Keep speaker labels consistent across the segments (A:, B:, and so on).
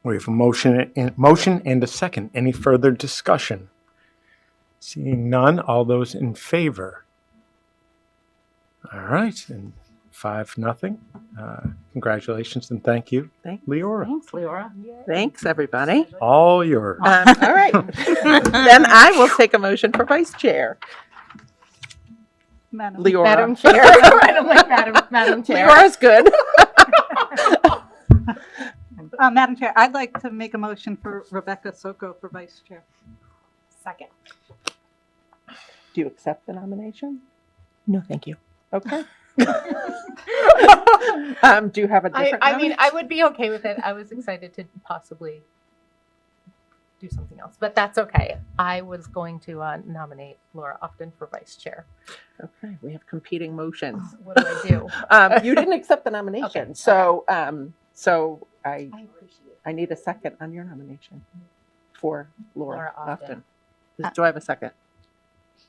A: We have a motion and a second. Any further discussion? Seeing none, all those in favor? All right, and 5-0. Congratulations and thank you,
B: Thanks.
A: Leora.
C: Thanks, Leora.
B: Thanks, everybody.
A: All yours.
B: All right. Then I will take a motion for vice chair. Leora.
C: Madam Chair. Right, I'm like, Madam Chair.
B: Leora's good.
D: Madam Chair, I'd like to make a motion for Rebecca Soko for Vice Chair.
C: Second.
B: Do you accept the nomination?
C: No, thank you.
B: Okay. Do you have a different
E: I mean,
B: nomination?
E: I would be okay with it. I was excited to possibly do something else, but that's okay. I was going to nominate Laura Upton for vice chair.
B: Okay, we have competing motions.
E: What do I do?
B: You didn't accept the nomination,
E: Okay,
B: so I
E: I appreciate it.
B: I need a second on your nomination for Laura
E: Laura Upton.
B: Upton. Do I have a second?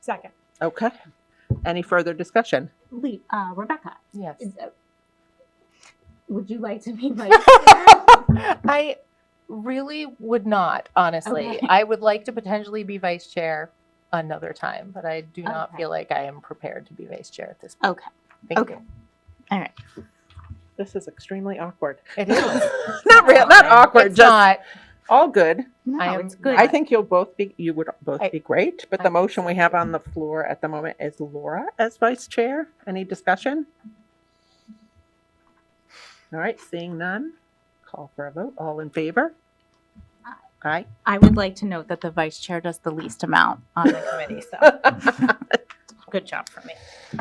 C: Second.
B: Okay. Any further discussion?
C: Rebecca,
E: Yes.
C: would you like to be vice chair?
E: I really would not, honestly.
C: Okay.
E: I would like to potentially be vice chair another time, but I do not
C: Okay.
E: feel like I am prepared to be vice chair at this point.
C: Okay.
E: Thank
C: Okay.
E: you.
B: This is extremely awkward.
E: It is.
B: Not real, not awkward,
E: It's
B: just
E: not.
B: all good.
C: No,
E: I am-
C: it's good.
B: I think you would both be great, but
E: I
B: the
E: think
B: motion
E: so
B: we have
E: too.
B: on the floor at the moment is Laura as vice chair. Any discussion? All right, seeing none, call for a vote. All in favor? Aye.
F: I would like to note that the vice chair does the least amount on the committee, so good job for me.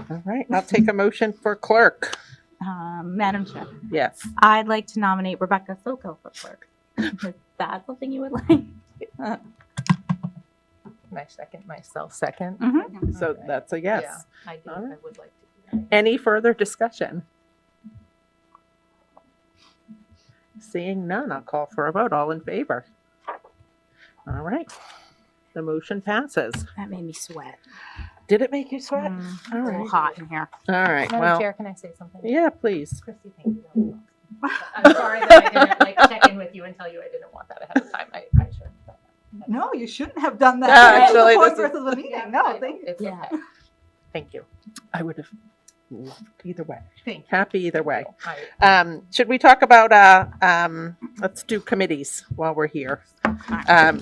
B: All right, I'll take a motion for clerk.
F: Madam Chair,
B: Yes.
F: I'd like to nominate Rebecca Soko for clerk. Is that something you would like?
E: My second, myself second.
F: Mhm.
B: So
E: Okay.
B: that's a yes.
E: Yeah, I do.
B: All right.
E: I would like to do that.
B: Any further discussion? Seeing none, I'll call for a vote. All in favor? All right. The motion passes.
F: That made me sweat.
B: Did it make you sweat?
F: All
B: All
F: a little
B: right.
F: hot in here.
B: All right.
E: Madam
B: Well,
E: Chair, can I say something?
B: yeah, please.
E: Christy, thank you. I'm sorry that I didn't like check in with you and tell you I didn't want that ahead of time. I should have done that.
D: No, you shouldn't have done that.
B: Yeah, actually,
D: Before
B: this
D: the
B: is-
D: rest of the meeting.
E: Yeah,
D: No,
E: I-
D: thank you.
E: it's
F: Yeah.
E: okay. Thank you.
B: I would have either way.
E: Thank you.
B: Happy either way.
E: I-
B: Should we talk about, let's do committees while we're here. I'm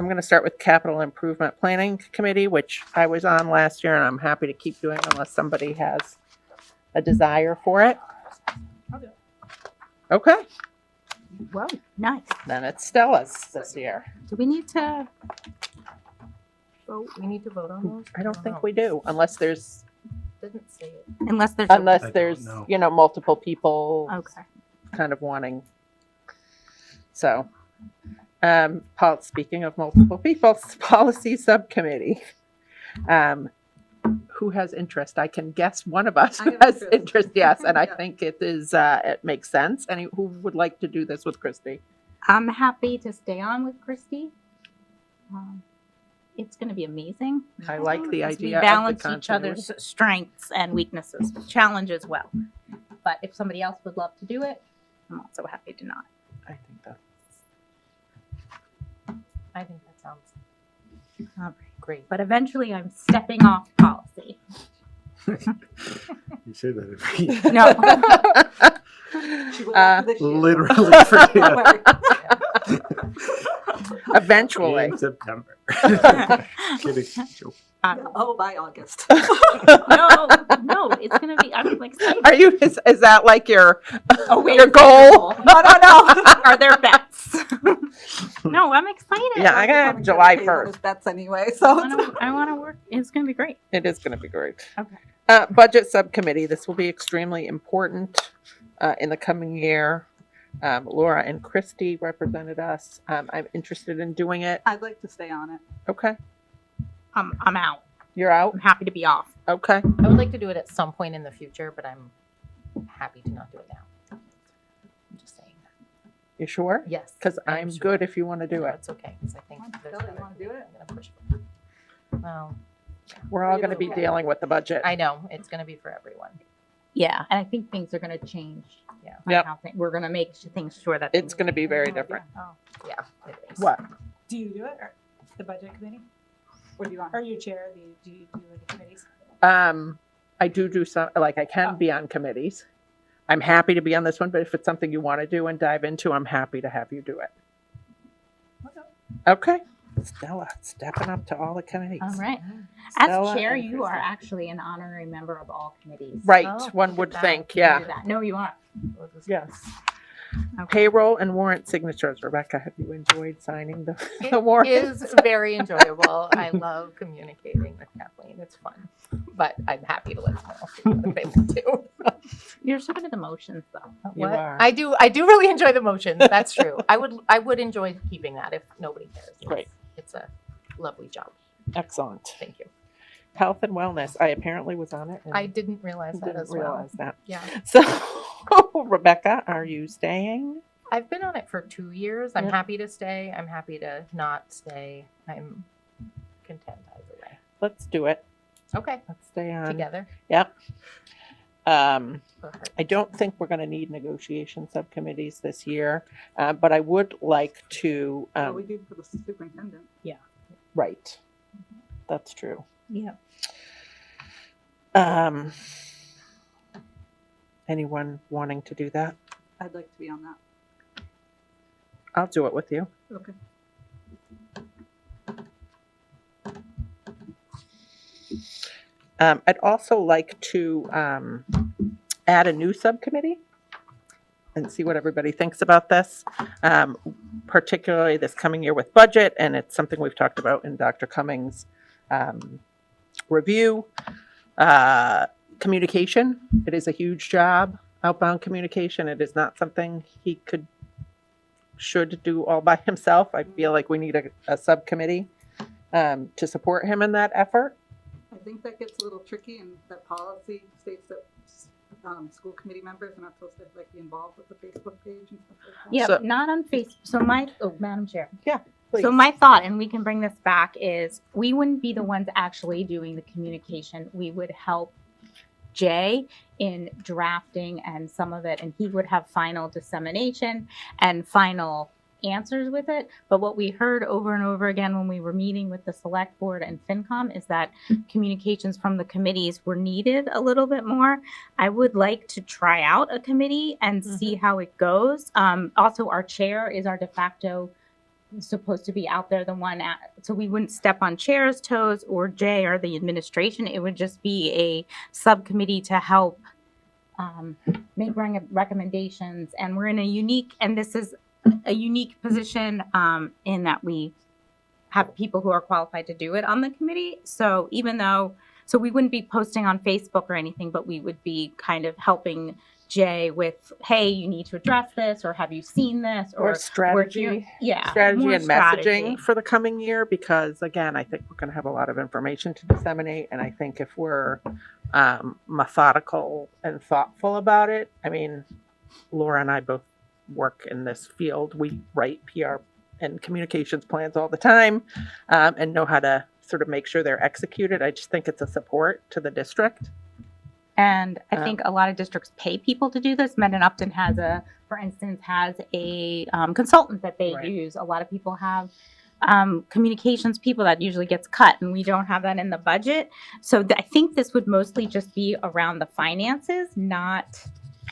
B: going to start with Capital Improvement Planning Committee, which I was on last year, and I'm happy to keep doing unless somebody has a desire for it.
E: I'll do it.
B: Okay,
F: Whoa, nice.
B: then it's Stella's this year.
F: Do we need to?
E: So we need to vote on those?
B: I don't think we do, unless there's,
E: Didn't say it.
F: Unless there's.
A: I
B: unless
A: don't
B: there's,
A: know.
B: multiple people
F: Okay.
B: kind of wanting. So, speaking of multiple people, policy subcommittee. Who has interest? I can guess one of us
D: I
B: who
D: have
B: has
D: interest.
B: interest, yes, and I
D: Yeah.
B: think it is, it makes sense. Any, who would like to do this with Christy?
F: I'm happy to stay on with Christy. It's going to be amazing.
B: I like the
F: As we
B: idea of the
F: balance each
B: continuity.
F: other's strengths and weaknesses, challenge as well. But if somebody else would love to do it, I'm also happy to not.
B: I think that,
E: I think that sounds
F: All right.
E: great.
F: But eventually, I'm stepping off policy.
A: You say that every
F: No.
D: She will after this year.
A: literally for
D: Don't worry.
B: eventually.
A: in September. Kidding. Joke.
D: Oh, by August.
F: no, it's gonna be. I'm excited.
B: Are you, is that like your,
F: wait,
B: your goal?
F: No. Are there bets? No, I'm excited.
B: Yeah, I got
D: Coming
B: July
D: to the table
B: 1st.
D: with bets anyway, so.
F: I want to work. It's gonna be great.
B: It is going to be great.
F: Okay.
B: Budget subcommittee, this will be extremely important in the coming year. Laura and Christy represented us. I'm interested in doing it.
D: I'd like to stay on it.
B: Okay,
F: I'm out.
B: you're out?
F: I'm happy to be off.
B: Okay,
E: I would like to do it at some point in the future, but I'm happy to not do it now. I'm just saying that.
B: you sure?
E: Yes.
B: Because
E: I am
B: I'm
E: sure.
B: good if you want to do
E: No,
B: it.
E: it's okay, 'cause I think there's
D: Kelly, you
E: other
D: wanna do
E: people
D: it?
E: I'm gonna push for. Well,
B: We're all going to be
D: Okay.
B: dealing with the budget.
E: I know, it's gonna be for everyone.
F: Yeah, and I think things are gonna change.
E: Yeah.
F: on
B: Yep.
F: how we're gonna make things sure that.
B: It's
F: things-
B: gonna be very different.
E: Oh, yeah, it is.
B: What?
C: Do you do it, or the budget committee?
D: What do you want?
C: Are you chair? Do you do the committees?
B: I do some, like I can be on committees. I'm happy to be on this one, but if it's something you want to do and dive into, I'm happy to have you do it. Okay. Stella, stepping up to all the committees.
F: All right.
B: Stella
F: As chair,
B: and
F: you are
B: Kristen.
F: actually an honorary member of all committees.
B: Right,
E: Oh,
B: one
E: look
B: would
E: at that.
B: think,
F: You can
B: yeah.
F: do that. No, you aren't.
E: We'll just-
B: Yes.
F: Okay.
B: Payroll and warrant signatures. Rebecca, have you enjoyed signing the
E: It
B: warrants?
E: is very enjoyable. I love communicating with Kathleen. It's fun. But I'm happy to let them all see what they want to.
F: You're so good at the motions, though.
B: You
E: What?
B: are.
E: I do really enjoy the motions. That's true. I would enjoy keeping that if nobody cares.
B: Great.
E: It's a lovely job.
B: Excellent.
E: Thank you.
B: Health and wellness. I apparently was on it. and
E: I didn't realize that
B: didn't
E: as well.
B: realize that.
E: Yeah.
B: So, Rebecca, are you staying?
E: I've been on it for 2 years. I'm
B: Yeah.
E: happy to stay. I'm happy to not stay. I'm content either way.
B: Let's do it.
E: Okay.
B: Let's stay on.
E: Together.
B: Yep.
E: for her.
B: I don't think we're going to need negotiation subcommittees this year, but I would like to.
D: Well, we did for the superintendent.
B: Right. That's true.
F: Yeah.
B: Anyone wanting to do that?
D: I'd like to be on that.
B: I'll do it with you.
D: Okay.
B: I'd also like to add a new subcommittee and see what everybody thinks about this, particularly this coming year with budget, and it's something we've talked about in Dr. Cummings' review. Communication, it is a huge job, outbound communication. It is not something he should do all by himself. I feel like we need a subcommittee to support him in that effort.
D: I think that gets a little tricky, and that policy states that school committee members are not supposed to like be involved with the Facebook page and stuff like that.
F: Yeah,
B: So-
F: not on Facebook. So Madam Chair.
B: Please.
F: So my thought, and we can bring this back, is we wouldn't be the ones actually doing the communication. We would help Jay in drafting and some of it, and he would have final dissemination and final answers with it. But what we heard over and over again when we were meeting with the select board and FinCom is that communications from the committees were needed a little bit more. I would like to try out a committee and see how it goes. Also, our chair is our de facto supposed to be out there, the one so we wouldn't step on chair's toes or Jay or the administration. It would just be a subcommittee to help make recommendations. And we're in a unique, and this is a unique position in that we have people who are qualified to do it on the committee. So even though, so we wouldn't be posting on Facebook or anything, but we would be kind of helping Jay with, hey, you need to address this, or have you seen this,
B: Or
F: we're
B: strategy.
F: here- yeah,
B: Strategy
F: more
B: and
F: strategy.
B: messaging for the coming year, because again, I think we're going to have a lot of information to disseminate, and I think if we're methodical and thoughtful about it, I mean, Laura and I both work in this field. We write PR and communications plans all the time, and know how to sort of make sure they're executed. I just think it's a support to the district.
F: And I think a lot of districts pay people to do this. Mendon Upton has for instance, has a consultant that they
B: Right.
F: use. A lot of people have communications people that usually gets cut, and we don't have that in the budget. So I think this would mostly just be around the finances, not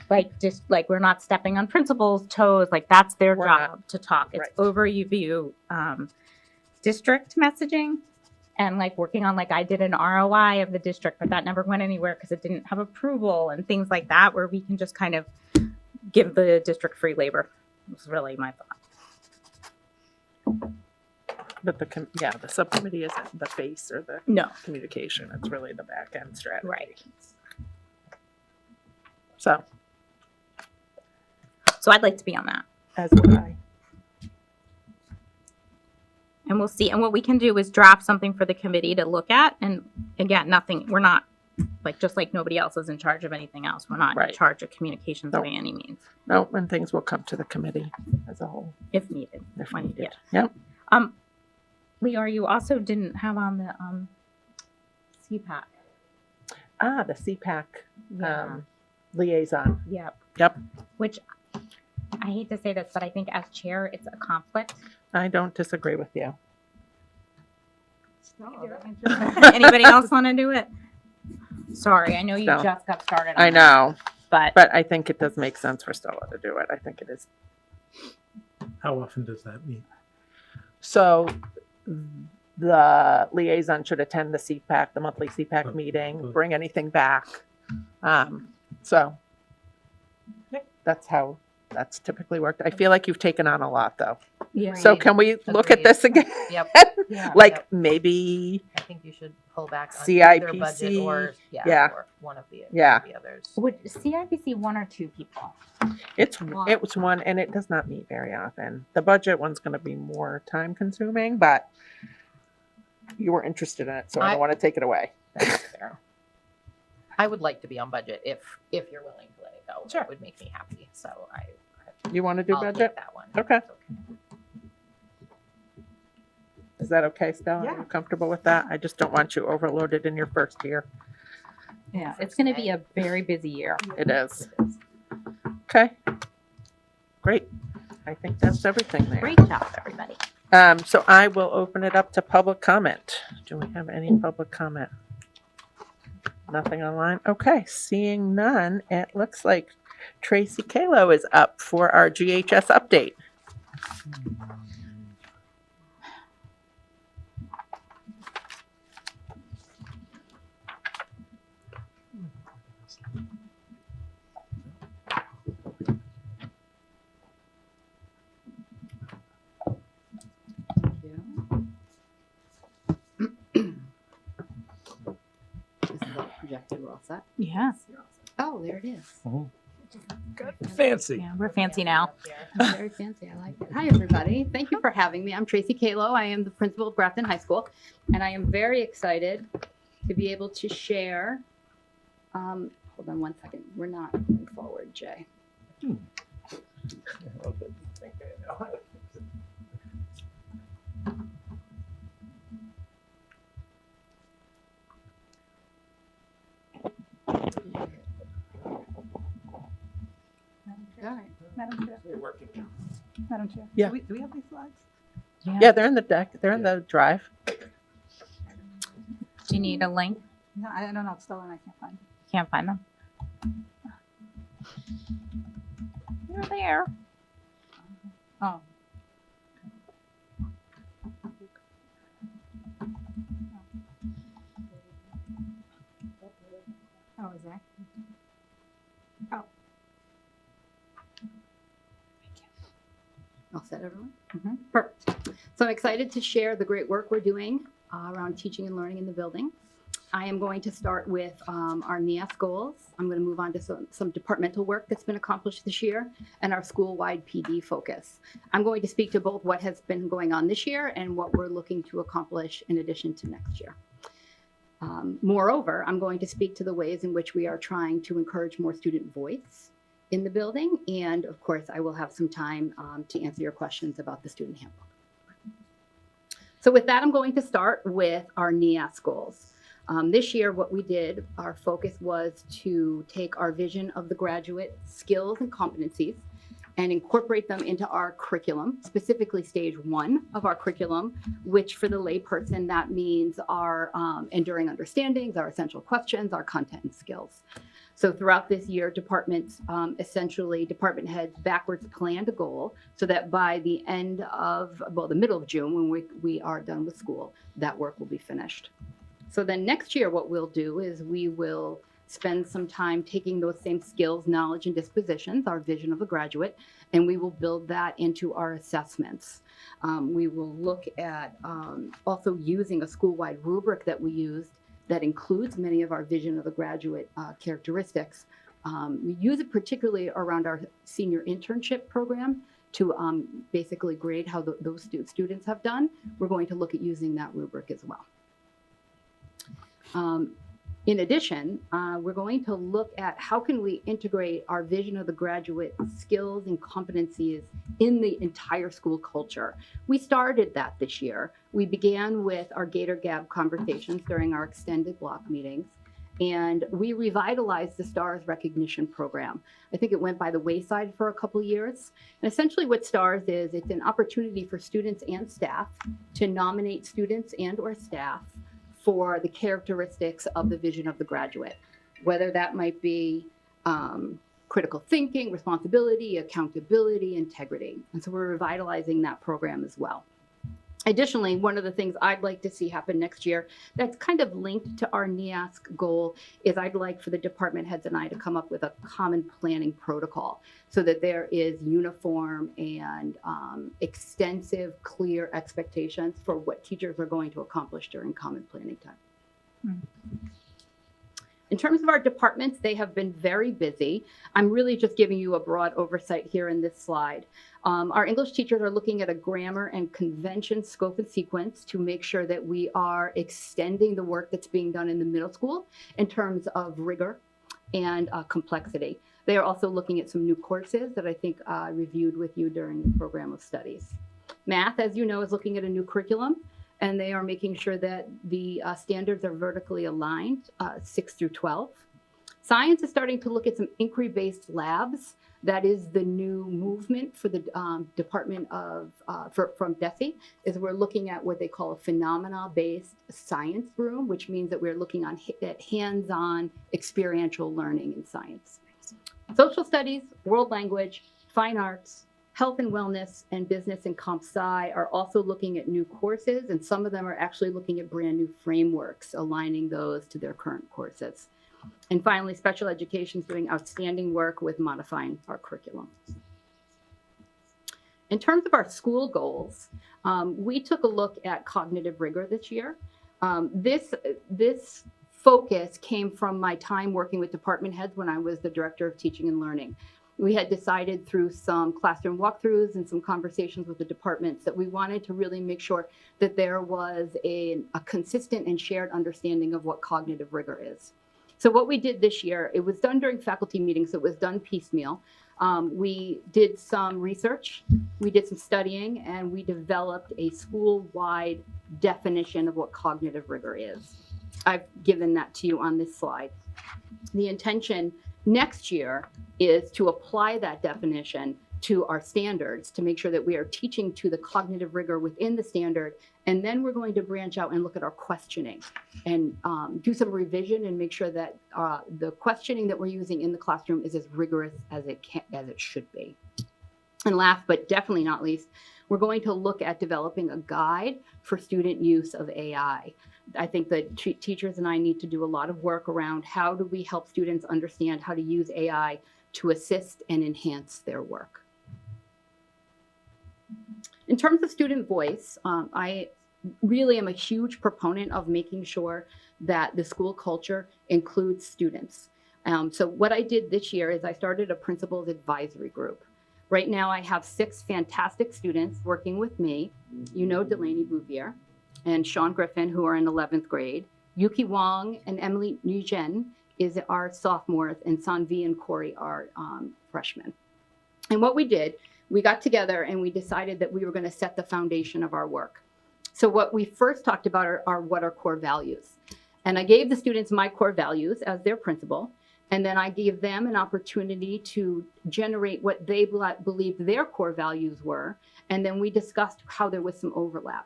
F: like just like we're not stepping on principals' toes. Like that's their
B: We're
F: job
B: not.
F: to talk. It's
B: Right.
F: overview district messaging. And like working on, like I did an ROI of the district, but that never went anywhere because it didn't have approval and things like that, where we can just kind of give the district free labor. Was really my thought.
B: But the subcommittee isn't the face or the
F: No,
B: communication. It's really the back end strategy.
F: Right.
B: So,
F: so I'd like to be on that,
B: as would I.
F: and we'll see. And what we can do is draft something for the committee to look at. And again, nothing. We're not like just like nobody else is in charge of anything else. We're not
B: Right.
F: in charge of communications
B: No.
F: by any means,
B: No, and things will come to the committee as a whole
F: if needed.
B: if
F: When-
B: needed.
F: yeah.
B: Yep.
F: Leor, you also didn't have on the CPAC.
B: The CPAC.
F: Yeah.
B: liaison.
F: Yep.
B: Yep.
F: Which, I hate to say this, but I think as chair, it's a conflict.
B: I don't disagree with you.
F: Anybody else want to do it? Sorry, I know you
B: No.
F: just got started.
B: I
F: on it,
B: know,
F: but
B: but I think it does make sense for Stella to do it. I think it is.
A: How often does that meet?
B: So the liaison should attend the CPAC, the monthly CPAC
A: Oh,
B: meeting,
A: oh.
B: bring anything back. So that's how that's typically worked. I feel like you've taken on a lot though.
F: yeah.
B: So
E: Agreed.
B: can we look at
E: Agreed.
B: this again?
E: Yep,
F: Yeah.
B: Like
E: Yep.
B: maybe,
E: I think you should pull back on either budget
B: CIPC,
E: or,
B: yeah.
E: or one of the
B: Yeah.
E: others.
F: Would CIBC one or two people?
B: it was one and it does not meet very often. The budget one's going to be more time consuming, but you were interested in it, so I don't want to take it away.
E: That's fair. I would like to be on budget if you're willing to let it go.
B: Sure.
E: It would make me happy. So
B: You want to do
E: I'll
B: budget?
E: take that one.
B: Okay.
E: It's
B: Is that okay, Stella? Are
D: Yeah.
B: you comfortable with that? I just don't want you overloaded in your first year.
F: Yeah, it's going to be a very busy year.
B: It is. Okay. Great. I think that's everything there.
F: Great job, everybody.
B: So I will open it up to public comment. Do we have any public comment? Nothing online? Okay, seeing none, it looks like Tracy Kalo is up for our GHS update.
G: This is all projected, we're all set.
F: Yeah,
G: Oh, there it is.
A: Fancy.
F: yeah, we're fancy now.
G: I'm very fancy, I like it. Hi, everybody. Thank you for having me. I'm Tracy Kalo. I am the principal of Grafton High School, and I am very excited to be able to share. Hold on one second. We're not going forward, Jay. All right.
D: Madam Chair. Madam Chair.
B: Yeah.
D: Do we have these slides?
B: Yeah, they're in the deck. They're in the drive.
F: Do you need a link?
D: No, I don't know. It's Stella and I can't find it.
F: Can't find them. They're there.
D: Oh. Oh, is that? Oh.
G: All set, everyone?
D: Mhm.
G: Perfect. So I'm excited to share the great work we're doing around teaching and learning in the building. I am going to start with our NEAS goals. I'm going to move on to some departmental work that's been accomplished this year and our school-wide PD focus. I'm going to speak to both what has been going on this year and what we're looking to accomplish in addition to next year. Moreover, I'm going to speak to the ways in which we are trying to encourage more student voice in the building. And of course, I will have some time to answer your questions about the student handbook. So with that, I'm going to start with our NEAS goals. This year, what we did, our focus was to take our vision of the graduate skills and competencies and incorporate them into our curriculum, specifically stage 1 of our curriculum, which for the layperson, that means our enduring understandings, our essential questions, our content and skills. So throughout this year, departments, essentially department heads backwards planned a goal so that by the end of, well, the middle of June, when we are done with school, that work will be finished. So then next year, what we'll do is we will spend some time taking those same skills, knowledge, and dispositions, our vision of a graduate, and we will build that into our assessments. We will look at also using a school-wide rubric that we used that includes many of our vision of the graduate characteristics. We use it particularly around our senior internship program to basically grade how those students have done. We're going to look at using that rubric as well. In addition, we're going to look at how can we integrate our vision of the graduate skills and competencies in the entire school culture. We started that this year. We began with our Gator Gab conversations during our extended block meetings. And we revitalized the STARS recognition program. I think it went by the wayside for a couple years. And essentially what STARS is, it's an opportunity for students and staff to nominate students and or staff for the characteristics of the vision of the graduate, whether that might be critical thinking, responsibility, accountability, integrity. And so we're revitalizing that program as well. Additionally, one of the things I'd like to see happen next year that's kind of linked to our NEASC goal is I'd like for the department heads and I to come up with a common planning protocol so that there is uniform and extensive, clear expectations for what teachers are going to accomplish during common planning time. In terms of our departments, they have been very busy. I'm really just giving you a broad oversight here in this slide. Our English teachers are looking at a grammar and convention scope and sequence to make sure that we are extending the work that's being done in the middle school in terms of rigor and complexity. They are also looking at some new courses that I think I reviewed with you during the program of studies. Math, as you know, is looking at a new curriculum, and they are making sure that the standards are vertically aligned, 6 through 12. Science is starting to look at some inquiry-based labs. That is the new movement for the Department of, from DESE, is we're looking at what they call a phenomena-based science room, which means that we're looking at hands-on experiential learning in science. Social studies, world language, fine arts, health and wellness, and business and comp sci are also looking at new courses, and some of them are actually looking at brand new frameworks, aligning those to their current courses. And finally, special education is doing outstanding work with modifying our curriculum. In terms of our school goals, we took a look at cognitive rigor this year. This focus came from my time working with department heads when I was the director of teaching and learning. We had decided through some classroom walkthroughs and some conversations with the departments that we wanted to really make sure that there was a consistent and shared understanding of what cognitive rigor is. So what we did this year, it was done during faculty meetings, so it was done piecemeal. We did some research, we did some studying, and we developed a school-wide definition of what cognitive rigor is. I've given that to you on this slide. The intention next year is to apply that definition to our standards to make sure that we are teaching to the cognitive rigor within the standard. And then we're going to branch out and look at our questioning and do some revision and make sure that the questioning that we're using in the classroom is as rigorous as it should be. And last, but definitely not least, we're going to look at developing a guide for student use of AI. I think that teachers and I need to do a lot of work around how do we help students understand how to use AI to assist and enhance their work. In terms of student voice, I really am a huge proponent of making sure that the school culture includes students. So what I did this year is I started a principal's advisory group. Right now I have 6 fantastic students working with me. You know Delaney Bouvier and Sean Griffin, who are in 11th grade. Yuki Wong and Emily Nguyen is our sophomores, and Sanvi and Corey are freshmen. And what we did, we got together and we decided that we were going to set the foundation of our work. So what we first talked about are what are core values. And I gave the students my core values as their principal. And then I gave them an opportunity to generate what they believed their core values were. And then we discussed how there was some overlap.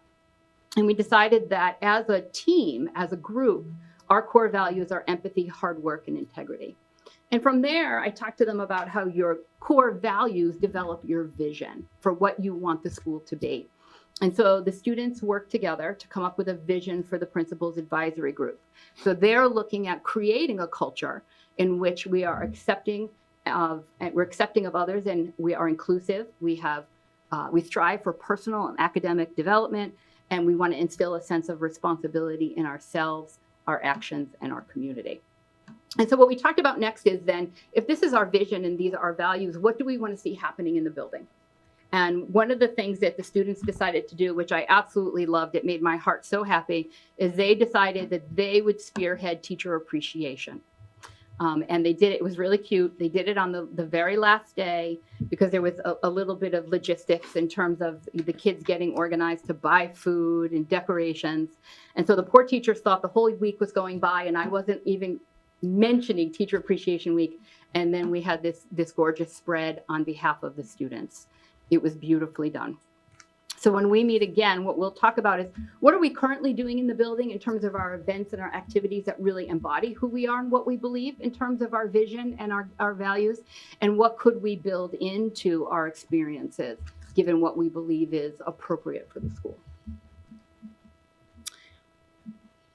G: And we decided that as a team, as a group, our core values are empathy, hard work, and integrity. And from there, I talked to them about how your core values develop your vision for what you want the school to be. And so the students work together to come up with a vision for the principal's advisory group. So they're looking at creating a culture in which we are accepting of others, and we are inclusive. We strive for personal and academic development, and we want to instill a sense of responsibility in ourselves, our actions, and our community. And so what we talked about next is then, if this is our vision and these are our values, what do we want to see happening in the building? And one of the things that the students decided to do, which I absolutely loved, it made my heart so happy, is they decided that they would spearhead teacher appreciation. And they did it. It was really cute. They did it on the very last day because there was a little bit of logistics in terms of the kids getting organized to buy food and decorations. And so the poor teachers thought the whole week was going by and I wasn't even mentioning Teacher Appreciation Week, and then we had this gorgeous spread on behalf of the students. It was beautifully done. So when we meet again, what we'll talk about is what are we currently doing in the building in terms of our events and our activities that really embody who we are and what we believe in terms of our vision and our values, and what could we build into our experiences given what we believe is appropriate for the school.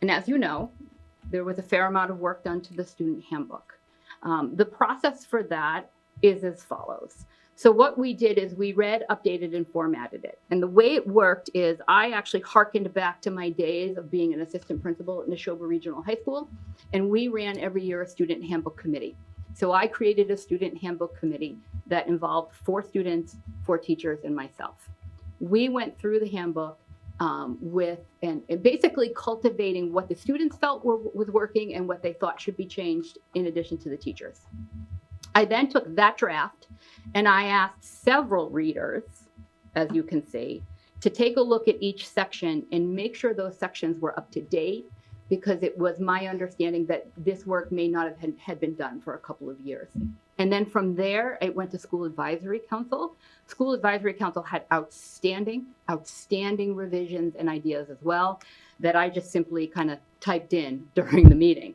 G: And as you know, there was a fair amount of work done to the student handbook. The process for that is as follows. So what we did is we read, updated, and formatted it. And the way it worked is I actually hearkened back to my days of being an assistant principal at Neshoba Regional High School, and we ran every year a student handbook committee. So I created a student handbook committee that involved 4 students, 4 teachers, and myself. We went through the handbook with and basically cultivating what the students felt was working and what they thought should be changed in addition to the teachers. I then took that draft and I asked several readers, as you can see, to take a look at each section and make sure those sections were up to date, because it was my understanding that this work may not have had been done for a couple of years. And then from there, I went to School Advisory Council. School Advisory Council had outstanding revisions and ideas as well that I just simply kind of typed in during the meeting.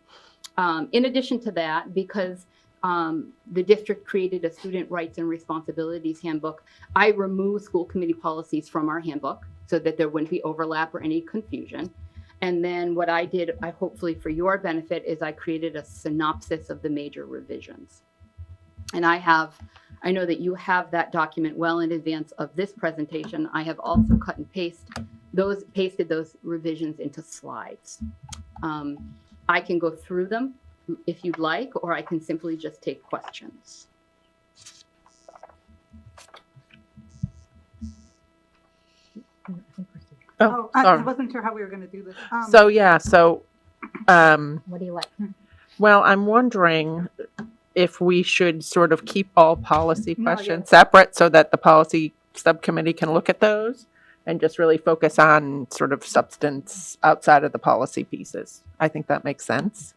G: In addition to that, because the district created a student rights and responsibilities handbook, I removed school committee policies from our handbook so that there wouldn't be overlap or any confusion. And then what I did, hopefully for your benefit, is I created a synopsis of the major revisions. And I know that you have that document well in advance of this presentation. I have also cut and pasted those revisions into slides. I can go through them if you'd like, or I can simply just take questions.
B: Oh,
D: I
B: sorry.
D: wasn't sure how we were going to do this.
F: What do you like?
B: Well, I'm wondering if we should sort of keep all policy
D: No, yeah.
B: questions separate so that the policy subcommittee can look at those and just really focus on sort of substance outside of the policy pieces. I think that makes sense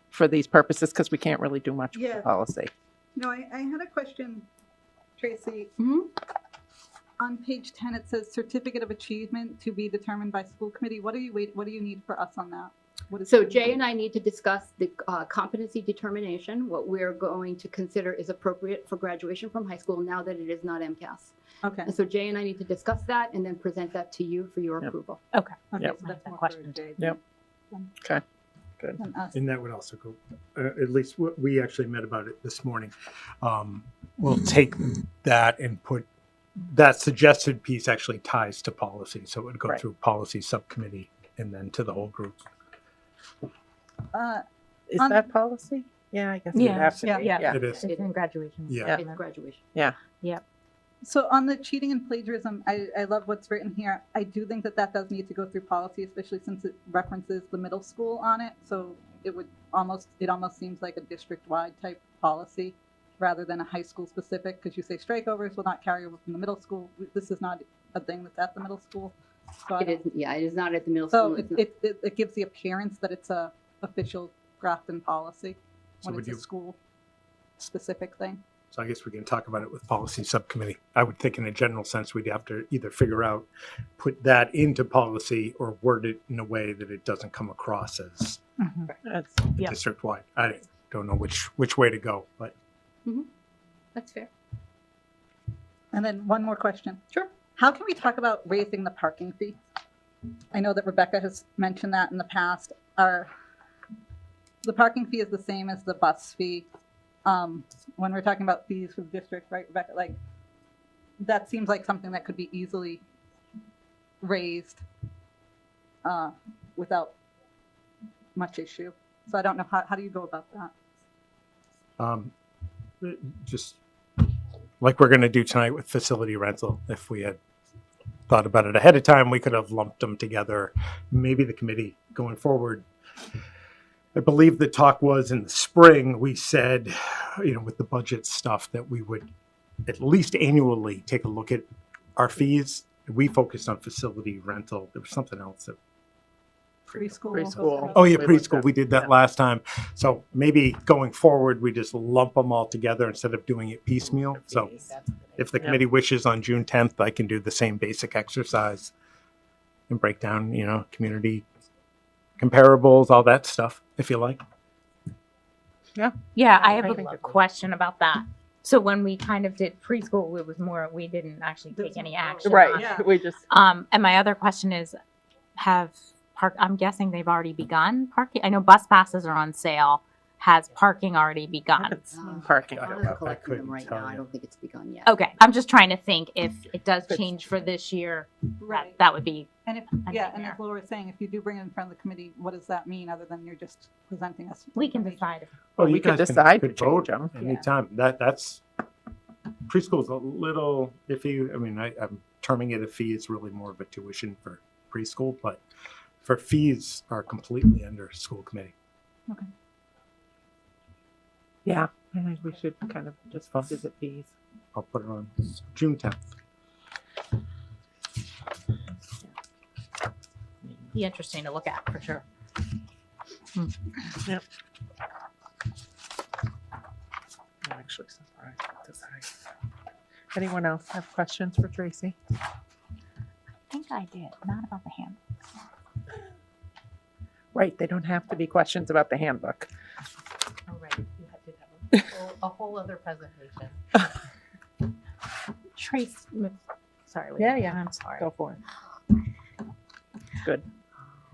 B: for these purposes because we can't really do much with
D: Yeah.
B: the policy.
D: No, I had a question, Tracy.
G: Mhm.
D: On page 10, it says certificate of achievement to be determined by school committee. What do you need for us on that? What is
G: So Jay and I need to discuss the competency determination, what we're going to consider is appropriate for graduation from high school now that it is not MCAS.
D: Okay.
G: And so Jay and I need to discuss that and then present that to you for your
B: Yep.
G: approval.
D: Okay,
B: Yep.
D: so that's
F: That
D: more
F: question.
D: for Jay
B: Yep. Okay.
D: than us.
A: And that would also go, at least we actually met about it this morning. We'll take that and put, that suggested piece actually ties to policy. So it would go
B: Right.
A: through policy subcommittee and then to the whole group.
B: Is
D: On-
B: that policy? Yeah, I guess it would
F: Yeah.
B: have to
D: Yeah.
B: be.
F: Yeah.
A: It is.
F: It's in graduation.
A: Yeah.
G: It's graduation.
D: So on the cheating and plagiarism, I love what's written here. I do think that does need to go through policy, especially since it references the middle school on it. So it almost seems like a district-wide type policy rather than a high school specific, because you say strikeovers will not carry over from the middle school. This is not a thing that's at the middle school. So I
G: It
D: don't-
G: is, yeah, it is not at the middle
D: So
G: school. It's not-
D: it gives the appearance that it's a official Grafton policy
A: So
D: when
A: would
D: it's a
A: you,
D: school specific thing.
A: so I guess we can talk about it with policy subcommittee. I would think in a general sense, we'd have to either figure out, put that into policy or word it in a way that it doesn't come across as
B: That's,
F: Yeah.
A: district-wide. I don't know which way to go, but
G: That's fair.
D: And then one more question.
G: Sure.
D: How can we talk about raising the parking fee? I know that Rebecca has mentioned that in the past. The parking fee is the same as the bus fee. When we're talking about fees for the district, right, Rebecca? Like, that seems like something that could be easily raised without much issue. So I don't know, how do you go about that?
A: just like we're going to do tonight with facility rental. If we had thought about it ahead of time, we could have lumped them together. Maybe the committee going forward. I believe the talk was in the spring, we said, with the budget stuff, that we would at least annually take a look at our fees. We focused on facility rental. There was something else that
D: Preschool.
B: Preschool.
A: Oh, yeah,
B: We looked
A: preschool.
B: at-
A: We did that
B: yeah.
A: last time. So maybe going forward, we just lump them all together instead of doing it piecemeal. So if the
B: Yep.
A: committee wishes on June 10th, I can do the same basic exercise and break down, community comparables, all that stuff, if you like.
F: Yeah, I have
B: I
F: a
B: think it-
F: question about that. So when we kind of did preschool, it was more, we didn't actually take any action. on
B: Right,
F: it.
D: Yeah.
B: we just,
F: And my other question is, I'm guessing they've already begun parking? I know bus passes are on sale. Has parking already begun?
B: it's parking.
A: I-
G: Honda's
A: I
G: collecting
A: couldn't
G: them right
A: tell
G: now. I
A: you.
G: don't think it's begun yet.
F: Okay, I'm just trying to think if it does
B: It's-
F: change for this year,
D: Right.
F: that would be,
D: And if,
F: a
D: yeah, and
F: nightmare.
D: as Laura was saying, if you do bring it in front of the committee, what does that mean other than you're just presenting us?
F: we can
D: information?
F: decide.
A: Oh,
B: We
A: you
B: could
A: guys
B: decide to
A: could
B: change
A: vote
B: them.
A: anytime. That's preschool's a little iffy. I mean, I'm terming it a fee. It's really more of a tuition for preschool, but for fees are completely under school committee.
B: Yeah, I think we should kind of just
A: Fun.
B: visit these.
A: I'll put it on June 10th.
F: Be interesting to look at for sure.
B: I'm actually surprised at this height. Anyone else have questions for Tracy?
F: I think I did, not about the hand.
B: Right, they don't have to be questions about the handbook.
F: Oh, right, you did have a whole other presentation. Trace, sorry. wait,
B: Yeah, yeah.
F: I'm sorry.
B: Go for it. Good.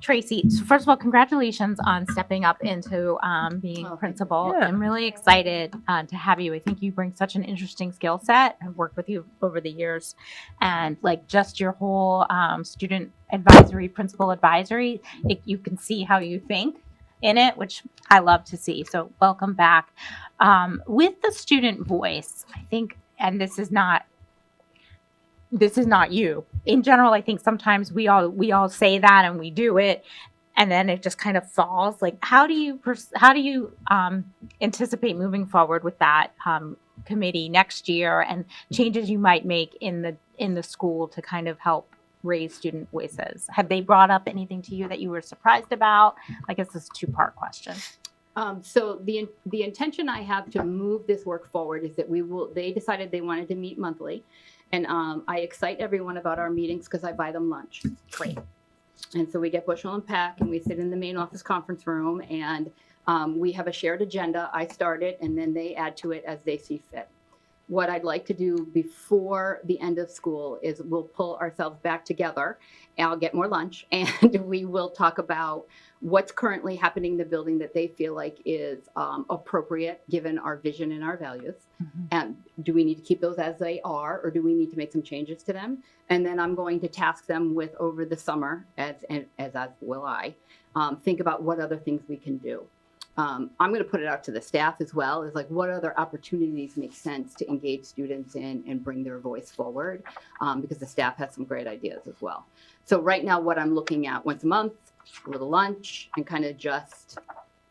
F: Tracy, so first of all, congratulations on stepping up into being
G: Oh, thank you.
F: principal.
B: Yeah.
F: I'm really excited to have you. I think you bring such an interesting skill set. I've worked with you over the years, and like just your whole student advisory, principal advisory, you can see how you think in it, which I love to see. So welcome back. With the student voice, I think, and this is not you. In general, I think sometimes we all say that and we do it, and then it just kind of falls. Like, how do you anticipate moving forward with that committee next year, and changes you might make in the school to kind of help raise student voices? Have they brought up anything to you that you were surprised about? I guess this is a two-part question.
G: So the intention I have to move this work forward is that they decided they wanted to meet monthly. And I excite everyone about our meetings because I buy them lunch.
F: Great.
G: And so we get bushel and pack and we sit in the main office conference room and we have a shared agenda. I start it and then they add to it as they see fit. What I'd like to do before the end of school is we'll pull ourselves back together. I'll get more lunch and we will talk about what's currently happening in the building that they feel like is appropriate given our vision and our values. And do we need to keep those as they are, or do we need to make some changes to them? And then I'm going to task them with over the summer, as will I, think about what other things we can do. I'm going to put it out to the staff as well, is like what other opportunities make sense to engage students in and bring their voice forward, because the staff has some great ideas as well. So right now, what I'm looking at once a month, a little lunch, and kind of just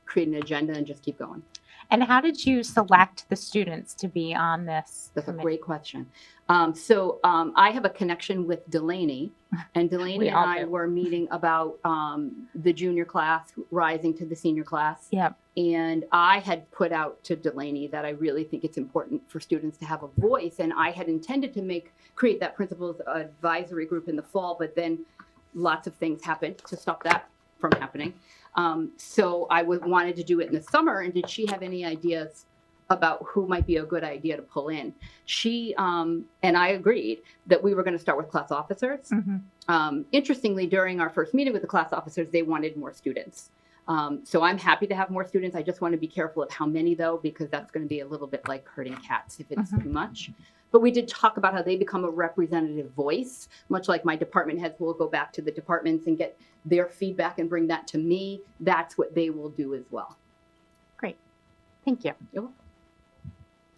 G: create an agenda and just keep going.
F: And how did you select the students to be on this
G: That's a
F: committee?
G: great question. I have a connection with Delaney, and Delaney
F: We
G: and
F: all
G: I
F: do.
G: were meeting about the junior class rising to the senior class.
F: Yep.
G: And I had put out to Delaney that I really think it's important for students to have a voice, and I had intended to create that principals advisory group in the fall, but then lots of things happened to stop that from happening. So I wanted to do it in the summer, and did she have any ideas about who might be a good idea to pull in? She and I agreed that we were going to start with class officers.
F: Mhm.
G: Interestingly, during our first meeting with the class officers, they wanted more students. So I'm happy to have more students. I just want to be careful of how many, though, because that's going to be a little bit like herding cats if it's too much. But we did talk about how they become a representative voice, much like my department heads will go back to the departments and get their feedback and bring that to me. That's what they will do as well.
F: Thank you.
G: You're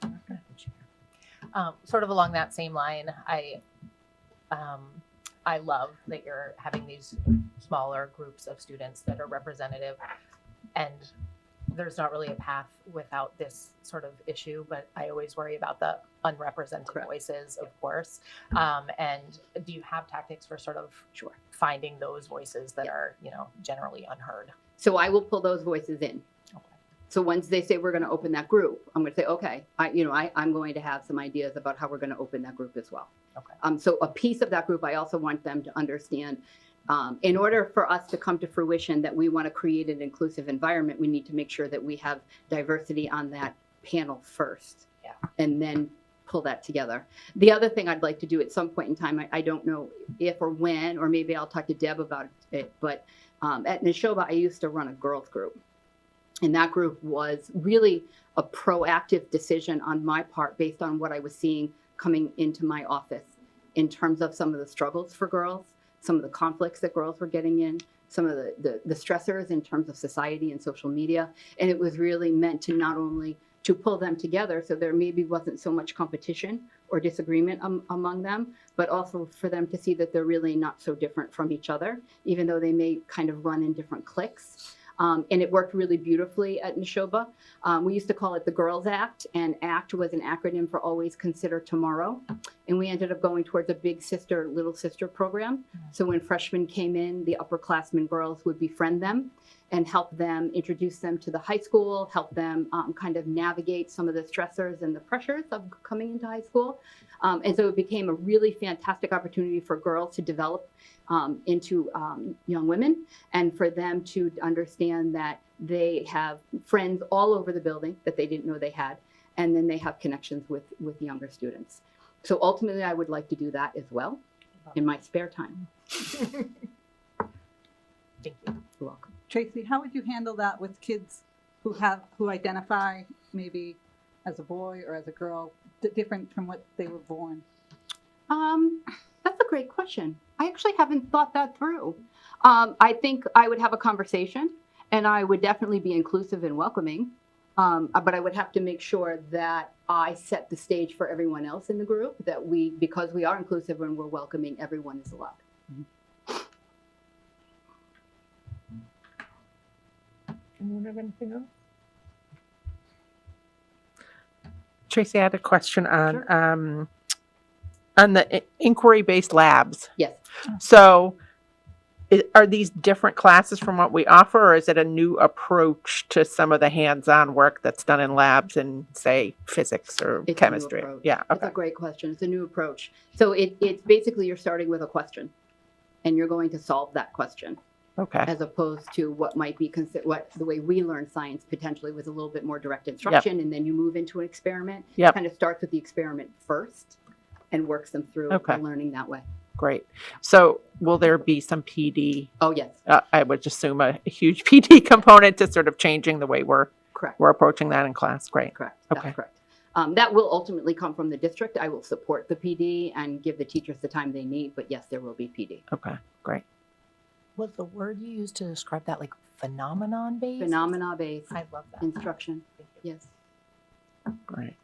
G: welcome.
E: Sort of along that same line, I love that you're having these smaller groups of students that are representative, and there's not really a path without this sort of issue, but I always worry about the unrepresented
G: Correct.
E: voices, of course. And do you have tactics for sort of
G: Sure.
E: finding those voices that are, you know, generally unheard?
G: So I will pull those voices in.
E: Okay.
G: So once they say we're going to open that group, I'm going to say, okay, I'm going to have some ideas about how we're going to open that group as well.
E: Okay.
G: So a piece of that group, I also want them to understand, in order for us to come to fruition that we want to create an inclusive environment, we need to make sure that we have diversity on that panel first.
E: Yeah.
G: And then pull that together. The other thing I'd like to do at some point in time, I don't know if or when, or maybe I'll talk to Deb about it, but at Neshoba, I used to run a girls group. And that group was really a proactive decision on my part based on what I was seeing coming into my office in terms of some of the struggles for girls, some of the conflicts that girls were getting in, some of the stressors in terms of society and social media. And it was really meant to not only to pull them together so there maybe wasn't so much competition or disagreement among them, but also for them to see that they're really not so different from each other, even though they may kind of run in different cliques. And it worked really beautifully at Neshoba. We used to call it the Girls Act, and ACT was an acronym for Always Consider Tomorrow. And we ended up going towards a big sister, little sister program. So when freshmen came in, the upperclassmen girls would befriend them and help them introduce them to the high school, help them kind of navigate some of the stressors and the pressures of coming into high school. And so it became a really fantastic opportunity for girls to develop into young women, and for them to understand that they have friends all over the building that they didn't know they had, and then they have connections with younger students. So ultimately, I would like to do that as well in my spare time.
E: Thank you.
G: You're welcome.
D: Tracy, how would you handle that with kids who identify maybe as a boy or as a girl, different from what they were born?
G: That's a great question. I actually haven't thought that through. I think I would have a conversation, and I would definitely be inclusive and welcoming. But I would have to make sure that I set the stage for everyone else in the group, that because we are inclusive and we're welcoming, everyone is allowed.
B: Anyone have anything else? Tracy, I had a question on the inquiry-based labs.
G: Yes.
B: So are these different classes from what we offer, or is it a new approach to some of the hands-on work that's done in labs in, say, physics or
G: It's a new
B: chemistry?
G: approach.
B: Yeah,
G: That's
B: okay.
G: a great question. It's a new approach. So it's basically you're starting with a question, and you're going to solve that question,
B: Okay.
G: as opposed to what might be the way we learn science potentially was a little bit more direct instruction, and then you move into an experiment.
B: Yep.
G: Kind of starts with the experiment first and works them through
B: Okay.
G: learning that way.
B: Great. So will there be some PD?
G: Oh, yes,
B: I would assume a huge PD component to sort of changing the way we're
G: correct.
B: approaching that in class. Great.
G: Correct.
B: Okay.
G: That's correct. That will ultimately come from the district. I will support the PD and give the teachers the time they need, but yes, there will be PD.
B: Okay. Great.
E: Was the word you used to describe that like phenomenon-based?
G: Phenomena-based
E: I love that.
G: instruction,
E: Thank you.
G: yes.
B: Great.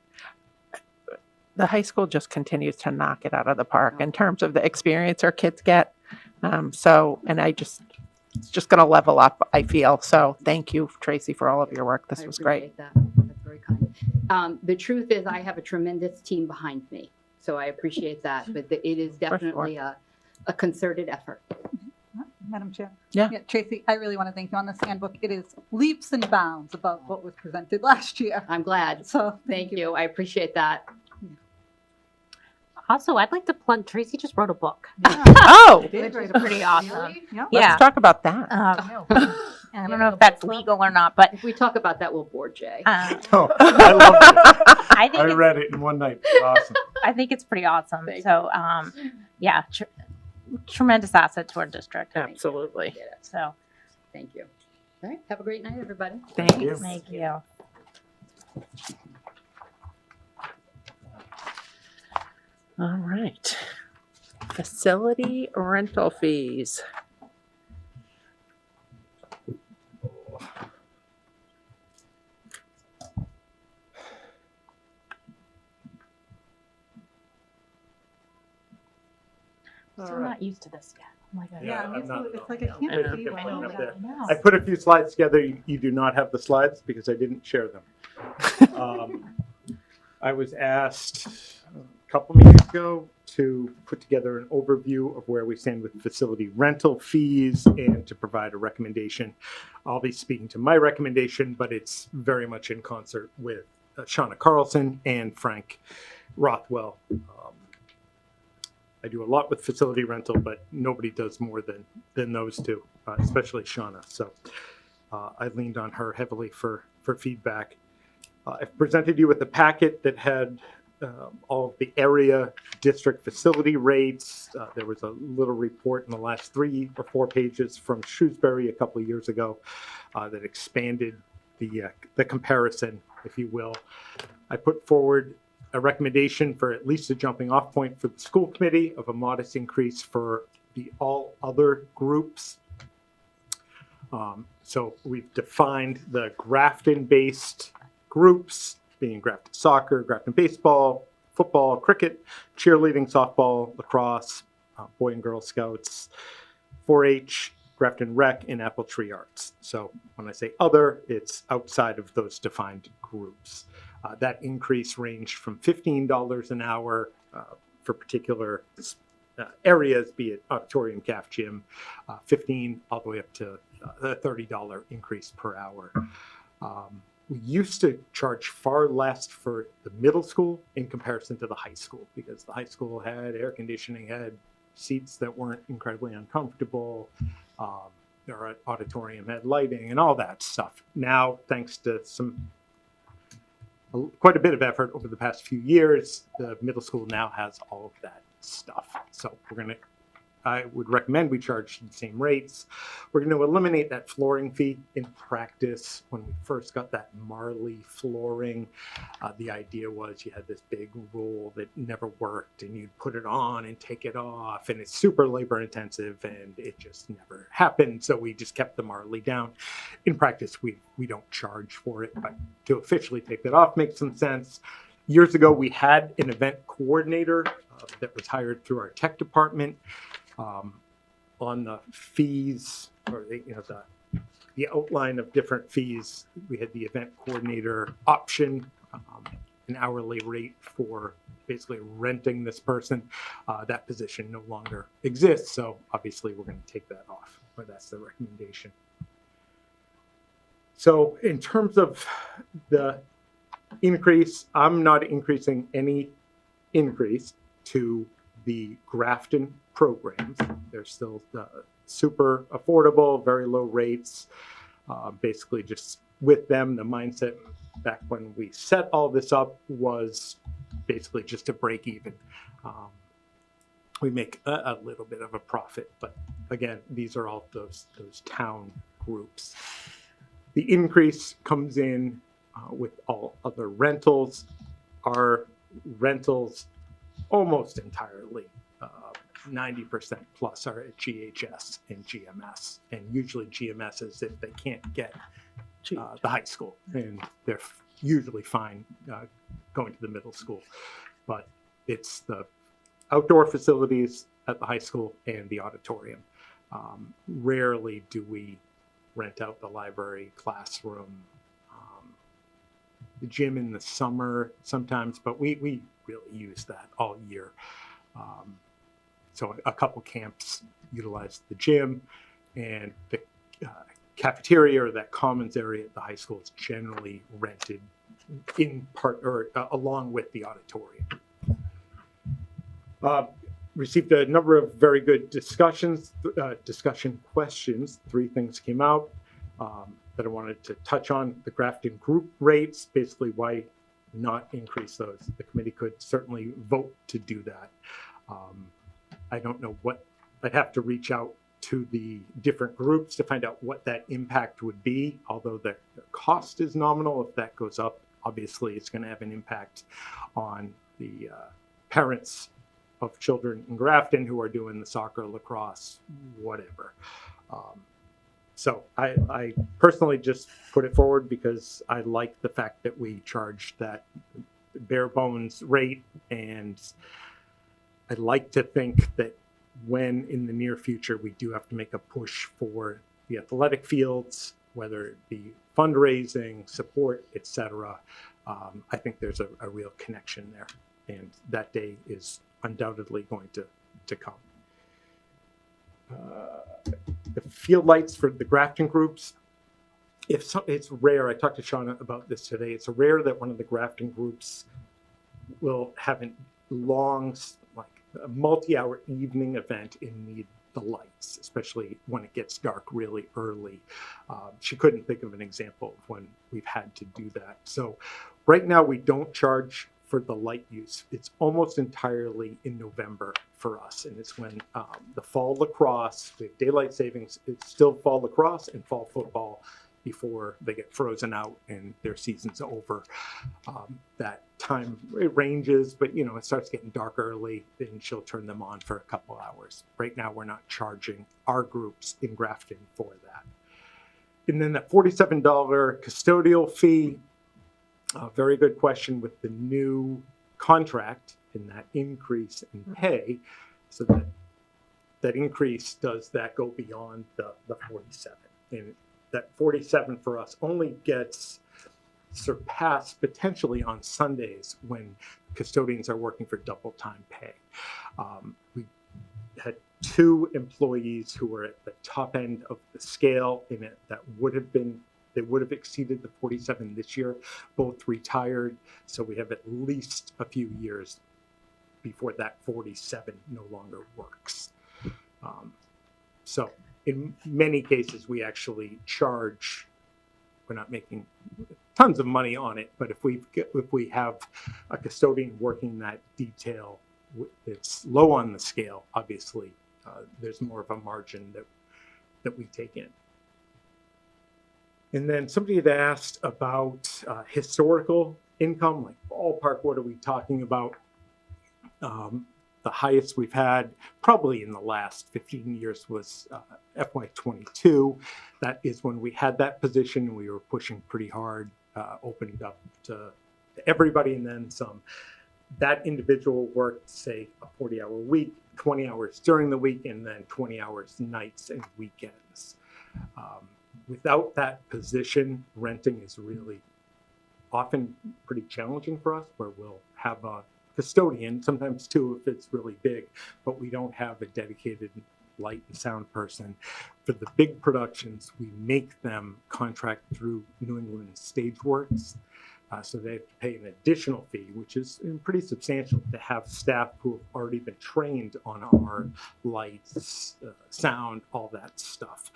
B: The high school just continues to knock it out of the park in terms of the experience our kids get. And it's just going to level up, I feel. So thank you, Tracy, for all of your work. This
G: I
B: was great.
G: appreciate that. That's very kind. The truth is I have a tremendous team behind me, so I appreciate that, but it is definitely a concerted effort.
D: Madam Chair?
B: Yeah.
D: Tracy, I really want to thank you on this handbook. It is leaps and bounds above what was presented last year.
G: I'm glad.
D: So
G: Thank you. I appreciate that.
H: Also, I'd like to plug Tracy just wrote a book.
B: Oh,
D: did
H: Which is pretty awesome.
D: Yep.
H: Yeah.
B: let's talk about that.
H: I don't know if that's legal or not, but
G: If we talk about that, we'll bore Jay.
A: Oh, I love it.
H: I think
A: I
H: it's,
A: read it in one night. It's awesome.
H: I think it's pretty awesome.
G: Thank
H: So, yeah, tremendous asset to our district.
B: Absolutely.
H: So,
G: Thank you. All right. Have a great night, everybody.
B: Thanks.
A: you.
H: thank you.
B: All right. Facility rental fees.
E: Still not used to this yet. Oh my God.
A: Yeah,
D: I'm
A: I'm
D: used to
A: not-
D: it. It's like I
A: no,
D: can't
B: I know.
D: see
A: I
D: what
A: know.
D: I'm
A: Yeah.
D: looking
E: No.
A: I put a few slides together. You do not have the slides because I didn't share them. I was asked a couple meetings ago to put together an overview of where we stand with facility rental fees and to provide a recommendation. I'll be speaking to my recommendation, but it's very much in concert with Shauna Carlson and Frank Rothwell. I do a lot with facility rental, but nobody does more than those two, especially Shauna. So I leaned on her heavily for feedback. I've presented you with a packet that had all of the area district facility rates. There was a little report in the last 3 or 4 pages from Shrewsbury a couple of years ago that expanded the comparison, if you will. I put forward a recommendation for at least a jumping off point for the school committee of a modest increase for the all other groups. So we've defined the Grafton-based groups being Grafton soccer, Grafton baseball, football, cricket, cheerleading, softball, lacrosse, Boy and Girl Scouts, 4-H, Grafton Rec, and Apple Tree Arts. So when I say other, it's outside of those defined groups. That increase ranged from $15 an hour for particular areas, be it auditorium, CAF, gym, 15 all the way up to a $30 increase per hour. We used to charge far less for the middle school in comparison to the high school because the high school had air conditioning, had seats that weren't incredibly uncomfortable. Their auditorium had lighting and all that stuff. Now, thanks to quite a bit of effort over the past few years, the middle school now has all of that stuff. So I would recommend we charge the same rates. We're going to eliminate that flooring fee. In practice, when we first got that Marley flooring, the idea was you had this big roll that never worked and you'd put it on and take it off, and it's super labor intensive and it just never happened. So we just kept the Marley down. In practice, we don't charge for it, but to officially take that off makes some sense. Years ago, we had an event coordinator that was hired through our tech department. On the fees, or the outline of different fees, we had the event coordinator option, an hourly rate for basically renting this person. That position no longer exists, so obviously we're going to take that off, but that's the recommendation. So in terms of the increase, I'm not increasing any increase to the Grafton programs. They're still super affordable, very low rates. Basically just with them, the mindset back when we set all this up was basically just to break even. We make a little bit of a profit, but again, these are all those town groups. The increase comes in with all other rentals. Our rentals almost entirely, 90% plus, are at GHS and GMS. And usually GMS is if they can't get the high school, and they're usually fine going to the middle school. But it's the outdoor facilities at the high school and the auditorium. Rarely do we rent out the library, classroom, the gym in the summer sometimes, but we really use that all year. So a couple camps utilize the gym, and the cafeteria or that commons area at the high school is generally rented in part or along with the auditorium. Received a number of very good discussion questions. 3 things came out that I wanted to touch on. The Grafton group rates, basically why not increase those. The committee could certainly vote to do that. I don't know what, I'd have to reach out to the different groups to find out what that impact would be, although the cost is nominal. If that goes up, obviously it's going to have an impact on the parents of children in Grafton who are doing the soccer, lacrosse, whatever. So I personally just put it forward because I like the fact that we charge that bare bones rate, and I'd like to think that when in the near future we do have to make a push for the athletic fields, whether it be fundraising, support, etc. I think there's a real connection there, and that day is undoubtedly going to come. The field lights for the Grafton groups, it's rare, I talked to Shauna about this today, it's rare that one of the Grafton groups will have a long, like a multi-hour evening event and need the lights, especially when it gets dark really early. She couldn't think of an example of when we've had to do that. So right now we don't charge for the light use. It's almost entirely in November for us, and it's when the fall lacrosse, we have daylight savings, it's still fall lacrosse and fall football before they get frozen out and their season's over. That time it ranges, but you know, it starts getting dark early, and she'll turn them on for a couple hours. Right now we're not charging our groups in Grafton for that. And then that $47 custodial fee, a very good question with the new contract and that increase in pay. So that increase, does that go beyond the 47? And that 47 for us only gets surpassed potentially on Sundays when custodians are working for double time pay. We had 2 employees who were at the top end of the scale in it that they would have exceeded the 47 this year, both retired. So we have at least a few years before that 47 no longer works. So in many cases, we actually charge, we're not making tons of money on it, but if we have a custodian working that detail, it's low on the scale, obviously, there's more of a margin that we take in. And then somebody had asked about historical income, like ballpark, what are we talking about? The highest we've had probably in the last 15 years was FY22. That is when we had that position and we were pushing pretty hard, opened up to everybody and then some. That individual worked, say, a 40-hour week, 20 hours during the week, and then 20 hours nights and weekends. Without that position, renting is really often pretty challenging for us, where we'll have a custodian, sometimes 2 if it's really big, but we don't have a dedicated light and sound person. For the big productions, we make them contract through New England Stageworks. So they have to pay an additional fee, which is pretty substantial, to have staff who have already been trained on our lights, sound, all that stuff.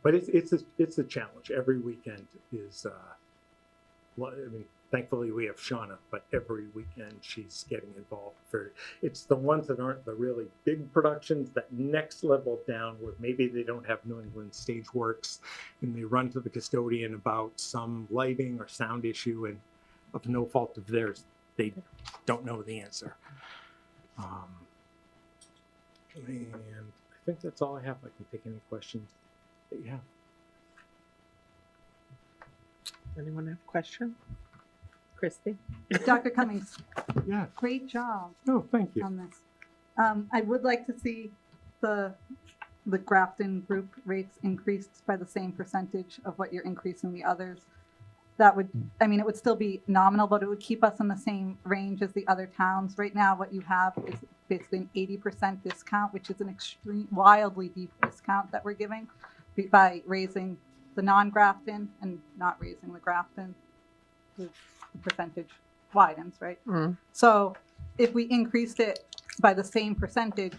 A: But it's a challenge. Every weekend is, I mean, thankfully we have Shauna, but every weekend she's getting involved it's the ones that aren't the really big productions, that next level down where maybe they don't have New England Stageworks and they run to the custodian about some lighting or sound issue, and of no fault of theirs, they don't know the answer. And I think that's all I have. I can take any questions that you have.
B: Anyone have a question? Christy?
D: Dr. Cummings,
A: Yeah.
D: great job
A: Oh, thank you.
D: on this. I would like to see the Grafton group rates increased by the same percentage of what you're increasing the others. That would, I mean, it would still be nominal, but it would keep us in the same range as the other towns. Right now, what you have is basically an 80% discount, which is an extreme, wildly deep discount that we're giving by raising the non-Grafton and not raising the Grafton. The percentage widens, right?
B: Mm.
D: So if we increased it by the same percentage,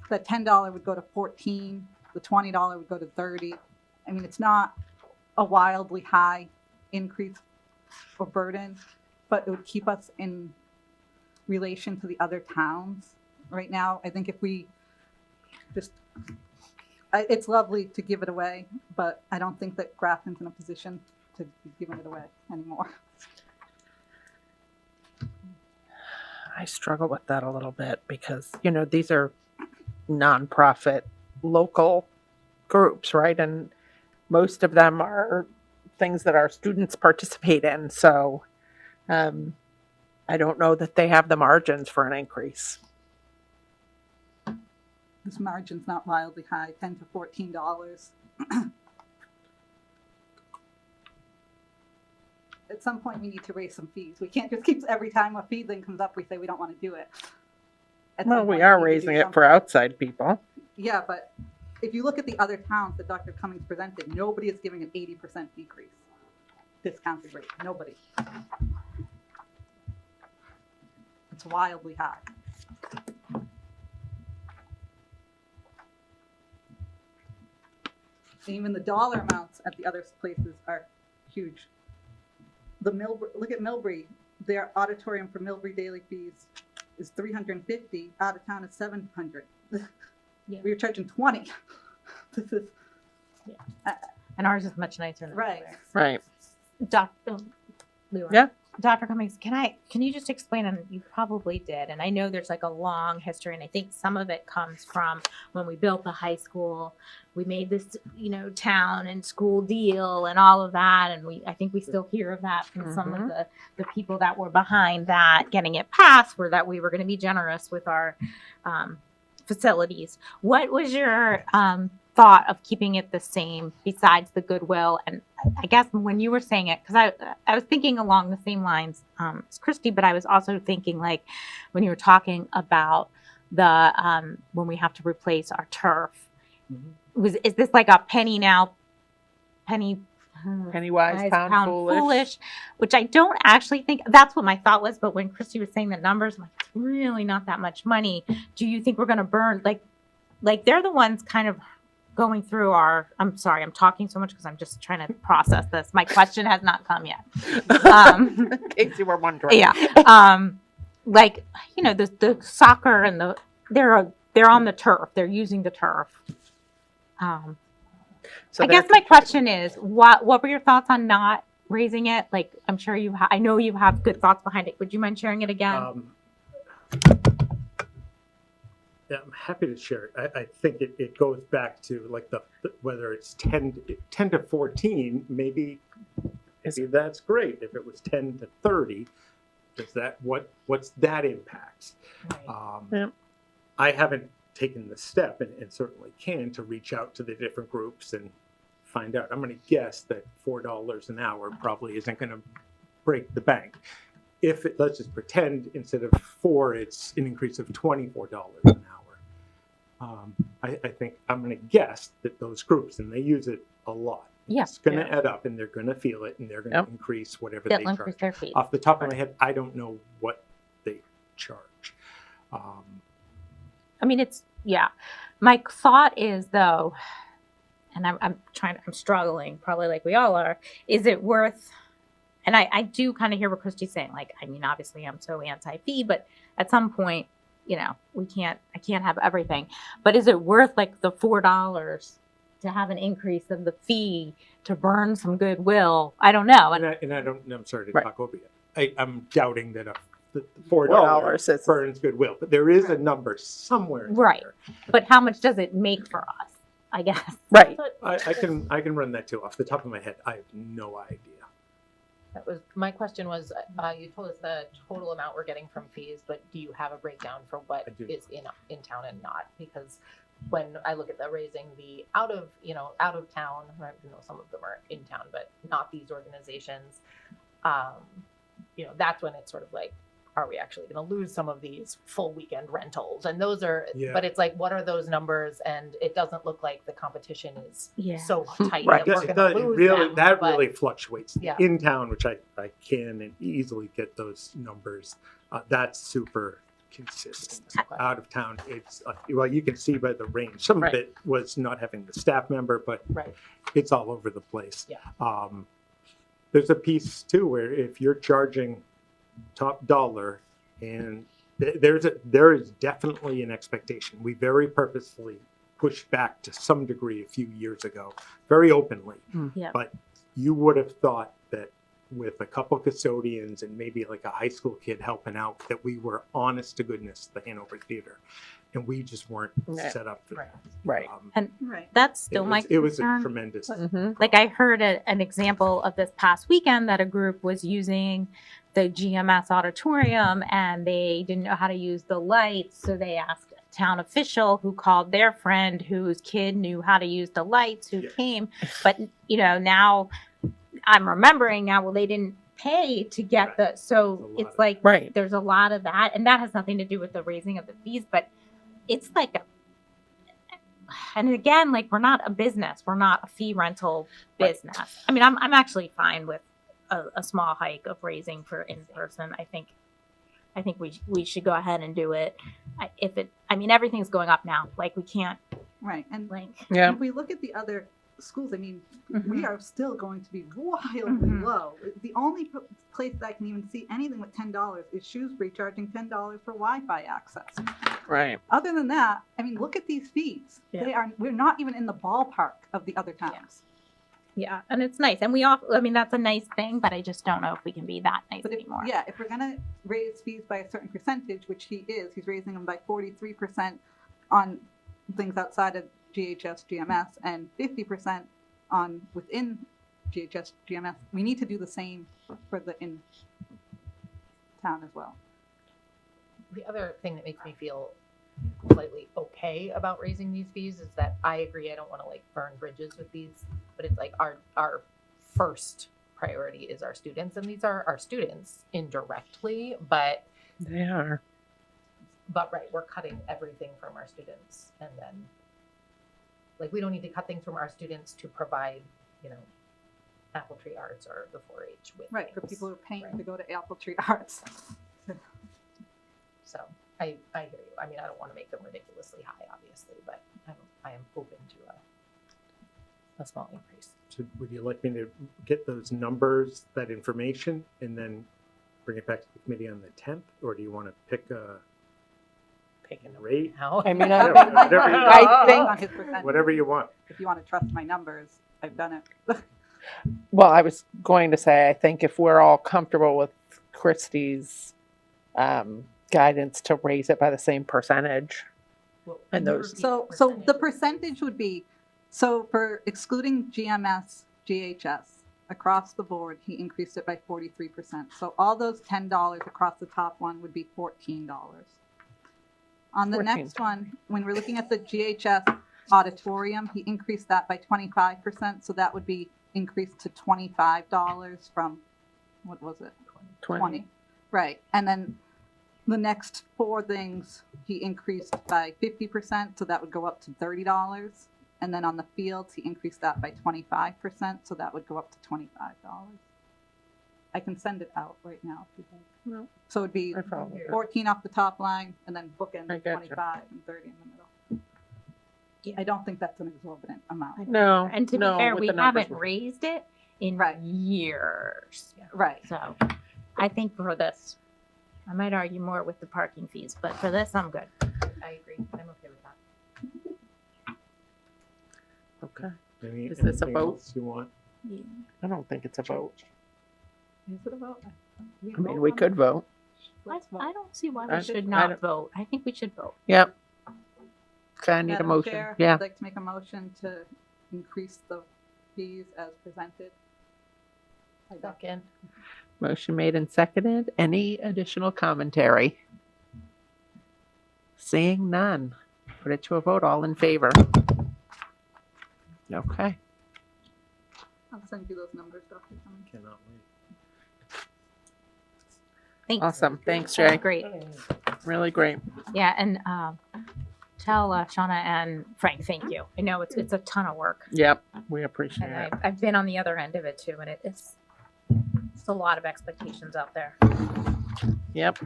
D: the $10 would go to 14, the $20 would go to 30. I mean, it's not a wildly high increase or burden, but it would keep us in relation to the other towns. Right now, I think if we just, it's lovely to give it away, but I don't think that Grafton's in a position to be giving it away anymore.
B: I struggle with that a little bit because, you know, these are nonprofit local groups, right? And most of them are things that our students participate in. So I don't know that they have the margins for an increase.
D: this margin's not wildly high, $10 to $14. At some point, we need to raise some fees. We can't just keep, every time a fee thing comes up, we say we don't want to do it. At
B: Well,
D: some
B: we
D: point,
B: are
D: need to do
B: raising it
D: something.
B: for outside people.
D: Yeah, but if you look at the other towns that Dr. Cummings presented, nobody is giving an 80% decrease, discounted rate, nobody. It's wildly high. Even the dollar amounts at the other places are huge. The look at Millbury, their auditorium for Millbury daily fees is $350, out of town is $700.
F: Yeah.
D: We were charging 20. This is
H: And ours is much nicer than
D: right.
H: theirs.
B: Right.
H: Dr. Leroy.
B: Yeah.
H: Dr. Cummings, can you just explain, and you probably did, and I know there's like a long history, and I think some of it comes from when we built the high school, we made this, town and school deal and all of that, and I think we still hear of that from some of the people that were behind that getting it passed, were that we were going to be generous with our facilities. What was your thought of keeping it the same besides the goodwill? And I guess when you were saying it, because I was thinking along the same lines as Christy, but I was also thinking like when you were talking about the when we have to replace our turf, is this like a penny
B: Pennywise, pound foolish.
H: which I don't actually think that's what my thought was. But when Christy was saying the numbers, I'm like, it's really not that much money. Do you think we're going to burn like they're the ones kind of going through I'm sorry, I'm talking so much because I'm just trying to process this. My question has not come yet.
B: In case you were wondering.
H: Yeah. The soccer and they're on the turf. They're using the turf.
B: So
H: I guess my question is, what were your thoughts on not raising it? Like, I'm sure I know you have good thoughts behind it. Would you mind sharing it again?
A: Yeah, I'm happy to share it. I think it goes back to like whether it's 10 to 14, maybe that's great. If it was 10 to 30, is that what's that impact?
B: Yep.
A: I haven't taken the step and certainly can to reach out to the different groups and find out. I'm going to guess that $4 an hour probably isn't going to break the bank. Let's just pretend instead of 4, it's an increase of $24 an hour. I think I'm going to guess that those groups, and they use it a lot, it's going to add up and they're going to feel it and they're going to increase whatever
H: They'll
A: they
H: increase
A: charge.
H: their fees.
A: Off the top of my head, I don't know what they charge.
H: I mean, my thought is though, and I'm struggling, probably like we all are, is it worth, and I do kind of hear what Christy's saying, like, I mean, obviously I'm so anti-fee, but at some point, I can't have everything, but is it worth like the $4 to have an increase of the fee to burn some goodwill? I don't know.
A: I'm sorry to
B: Right.
A: talk over you. I'm doubting that the $4
B: $4 is-
A: burns goodwill, but there is a number somewhere. in
H: Right.
A: there.
H: But how much does it make for us? I guess.
B: Right.
A: I can run that too. Off the top of my head, I have no idea.
E: That was my question. Was you told us the total amount we're getting from fees, but do you have a breakdown for what
A: I do.
E: is in town and not? Because when I look at the raising the out of town, right, some of them are in town, but not these organizations. That's when it's sort of like, are we actually going to lose some of these full weekend rentals? And those are,
A: Yeah.
E: but it's like, what are those numbers? And it doesn't look like the competition is
H: Yeah.
E: so tight
B: Right.
E: that we're going to lose them.
A: That
E: but-
A: really fluctuates.
E: Yeah.
A: In town, which I can and easily get those numbers. That's super consistent.
E: Okay.
A: Out of town, it's you can see by the range. Some
E: Right.
A: of it was not having the staff member, but
E: Right.
A: it's all over the place.
E: Yeah.
A: There's a piece too where if you're charging top dollar, and there is definitely an expectation. We very purposefully pushed back to some degree a few years ago, very openly.
H: Yeah.
A: But you would have thought that with a couple custodians and maybe like a high school kid helping out, that we were honest to goodness the Hanover Theater, and we just weren't
B: Yeah.
A: set up for
E: Right.
A: that.
B: Right.
D: Right.
H: That's still my
A: It was a
H: concern.
A: tremendous.
H: Like I heard an example of this past weekend that a group was using the GMS auditorium and they didn't know how to use the lights, so they asked town official who called their friend whose kid knew how to use the lights, who came. But, you know, now I'm remembering now, well, they didn't pay to get the, so
A: There's a lot
H: it's
A: of
H: like,
B: Right.
H: there's a lot of that. And that has nothing to do with the raising of the fees, but it's like and again, like, we're not a business. We're not a fee rental business. I mean, I'm actually fine with a small hike of raising for in person. I think we should go ahead and do it. I mean, everything's going up now. Like, we can't,
D: Right, and
H: like,
B: Yeah.
D: if we look at the other schools, I mean,
H: Mhm.
D: we are still going to be wildly
H: Mhm.
D: low. The only place that I can even see anything with $10 is Shrewsbury charging $10 for Wi-Fi access.
B: Right.
D: Other than that, I mean, look at these fees.
H: Yeah.
D: We're not even in the ballpark of the other towns.
H: yeah, and it's nice. And we all, I mean, that's a nice thing, but I just don't know if we can be that nice
D: But if,
H: anymore.
D: yeah, if we're gonna raise fees by a certain percentage, which he's raising them by 43% on things outside of GHS, GMS, and 50% on within GHS, GMS. We need to do the same for the in town as well.
E: The other thing that makes me feel slightly okay about raising these fees is that I agree, I don't want to like burn bridges with these, but it's like our first priority is our students, and these are our students indirectly, but
B: They are.
E: right, we're cutting everything from our students, and then like, we don't need to cut things from our students to provide, you know, Apple Tree Arts or the 4-H with
D: Right, for
E: things.
D: people who are paying
E: Right.
D: to go to Apple Tree Arts.
E: So I hear you. I mean, I don't want to make them ridiculously high, obviously, but I am open to a small increase.
A: So would you like me to get those numbers, that information, and then bring it back to the committee on the 10th? Or do you want to pick a
B: Picking up.
A: rate?
E: How?
B: I mean,
A: Whatever you-
B: I think,
D: On his percentage.
A: Whatever you want.
D: If you want to trust my numbers, I've done it.
B: well, I was going to say, I think if we're all comfortable with Christie's guidance to raise it by the same percentage.
E: Well,
B: And
E: can you
B: those-
E: repeat
D: So the percentage would be, so for excluding GMS, GHS, across the board, he increased it by 43%. So all those $10 across the top one would be $14. On the
B: 14.
D: next one, when we're looking at the GHS auditorium, he increased that by 25%. So that would be increased to $25 from, what was it? 20. Right. And then the next four things, he increased by 50%, so that would go up to $30. And then on the fields, he increased that by 25%, so that would go up to $25. I can send it out right now if you'd like.
B: No.
D: So it'd be
B: I follow it.
D: 14 off the top line, and then bookend
B: I gotcha.
D: 25 and 30 in the middle.
H: Yeah.
D: I don't think that's an exorbitant amount.
B: No.
H: And to be
B: no,
H: fair,
B: with
H: we
B: the numbers
H: haven't
B: we're-
H: raised it in
D: Right.
H: years.
D: Right.
H: So I think for this, I might argue more with the parking fees, but for this, I'm good.
E: I agree. I'm okay with that.
B: Okay.
A: Any-
B: Is this a
A: anything
B: vote?
A: else you want?
B: I don't think it's a vote.
D: Is it a vote?
B: I mean, we could vote.
H: I don't see why
B: I-
H: we should
B: I
H: not
B: don't-
H: vote. I think we should vote.
B: Yep. Okay, I need a
D: Madam
B: motion.
D: Chair,
B: Yeah.
D: I'd like to make a motion to increase the fees as presented.
E: Second.
B: Motion made and seconded. Any additional commentary? Seeing none. Put it to a vote. All in favor? Okay.
D: I'll send you those numbers, Dr. Cummings.
A: Cannot wait.
H: Thanks.
B: Awesome. Thanks,
H: That's
B: Jay.
H: great.
B: Really great.
H: Yeah, and tell Shauna and Frank, thank you. I know it's a ton of work.
B: Yep. We appreciate
H: And
B: it.
H: I've been on the other end of it too, and it's a lot of expectations out there.
B: Yep.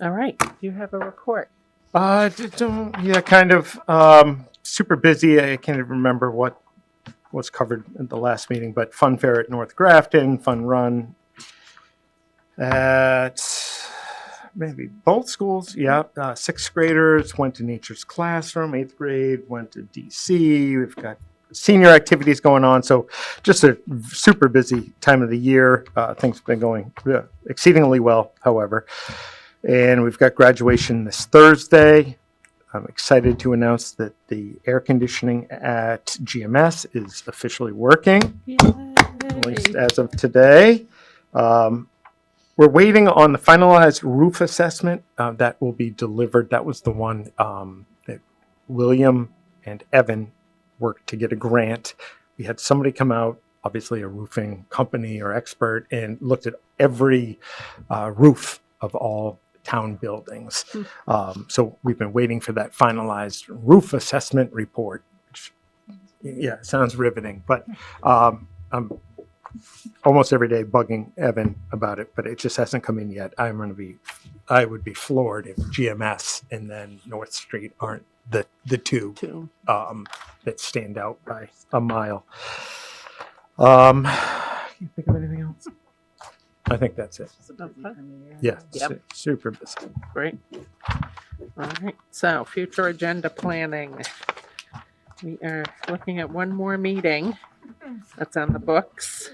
B: All right. You have a report.
A: Yeah, kind of super busy. I can't even remember what was covered at the last meeting, but fun fair at North Grafton, fun run at maybe both schools. Yeah, sixth graders went to Nature's Classroom. Eighth grade went to DC. We've got senior activities going on. So just a super busy time of the year. Things have been going exceedingly well, however. And we've got graduation this Thursday. I'm excited to announce that the air conditioning at GMS is officially working, at least as of today. We're waiting on the finalized roof assessment that will be delivered. That was the one that William and Evan worked to get a grant. We had somebody come out, obviously a roofing company or expert, and looked at every roof of all town buildings. So we've been waiting for that finalized roof assessment report. Which, yeah, sounds riveting, but I'm almost every day bugging Evan about it, but it just hasn't come in yet. I would be floored if GMS and then North Street aren't the two
B: Two.
A: that stand out by a mile. Can you think of anything else? I think that's it. Yeah,
B: Yep.
A: super busy.
B: Great. All right, so future agenda planning. We are looking at one more meeting that's on the books.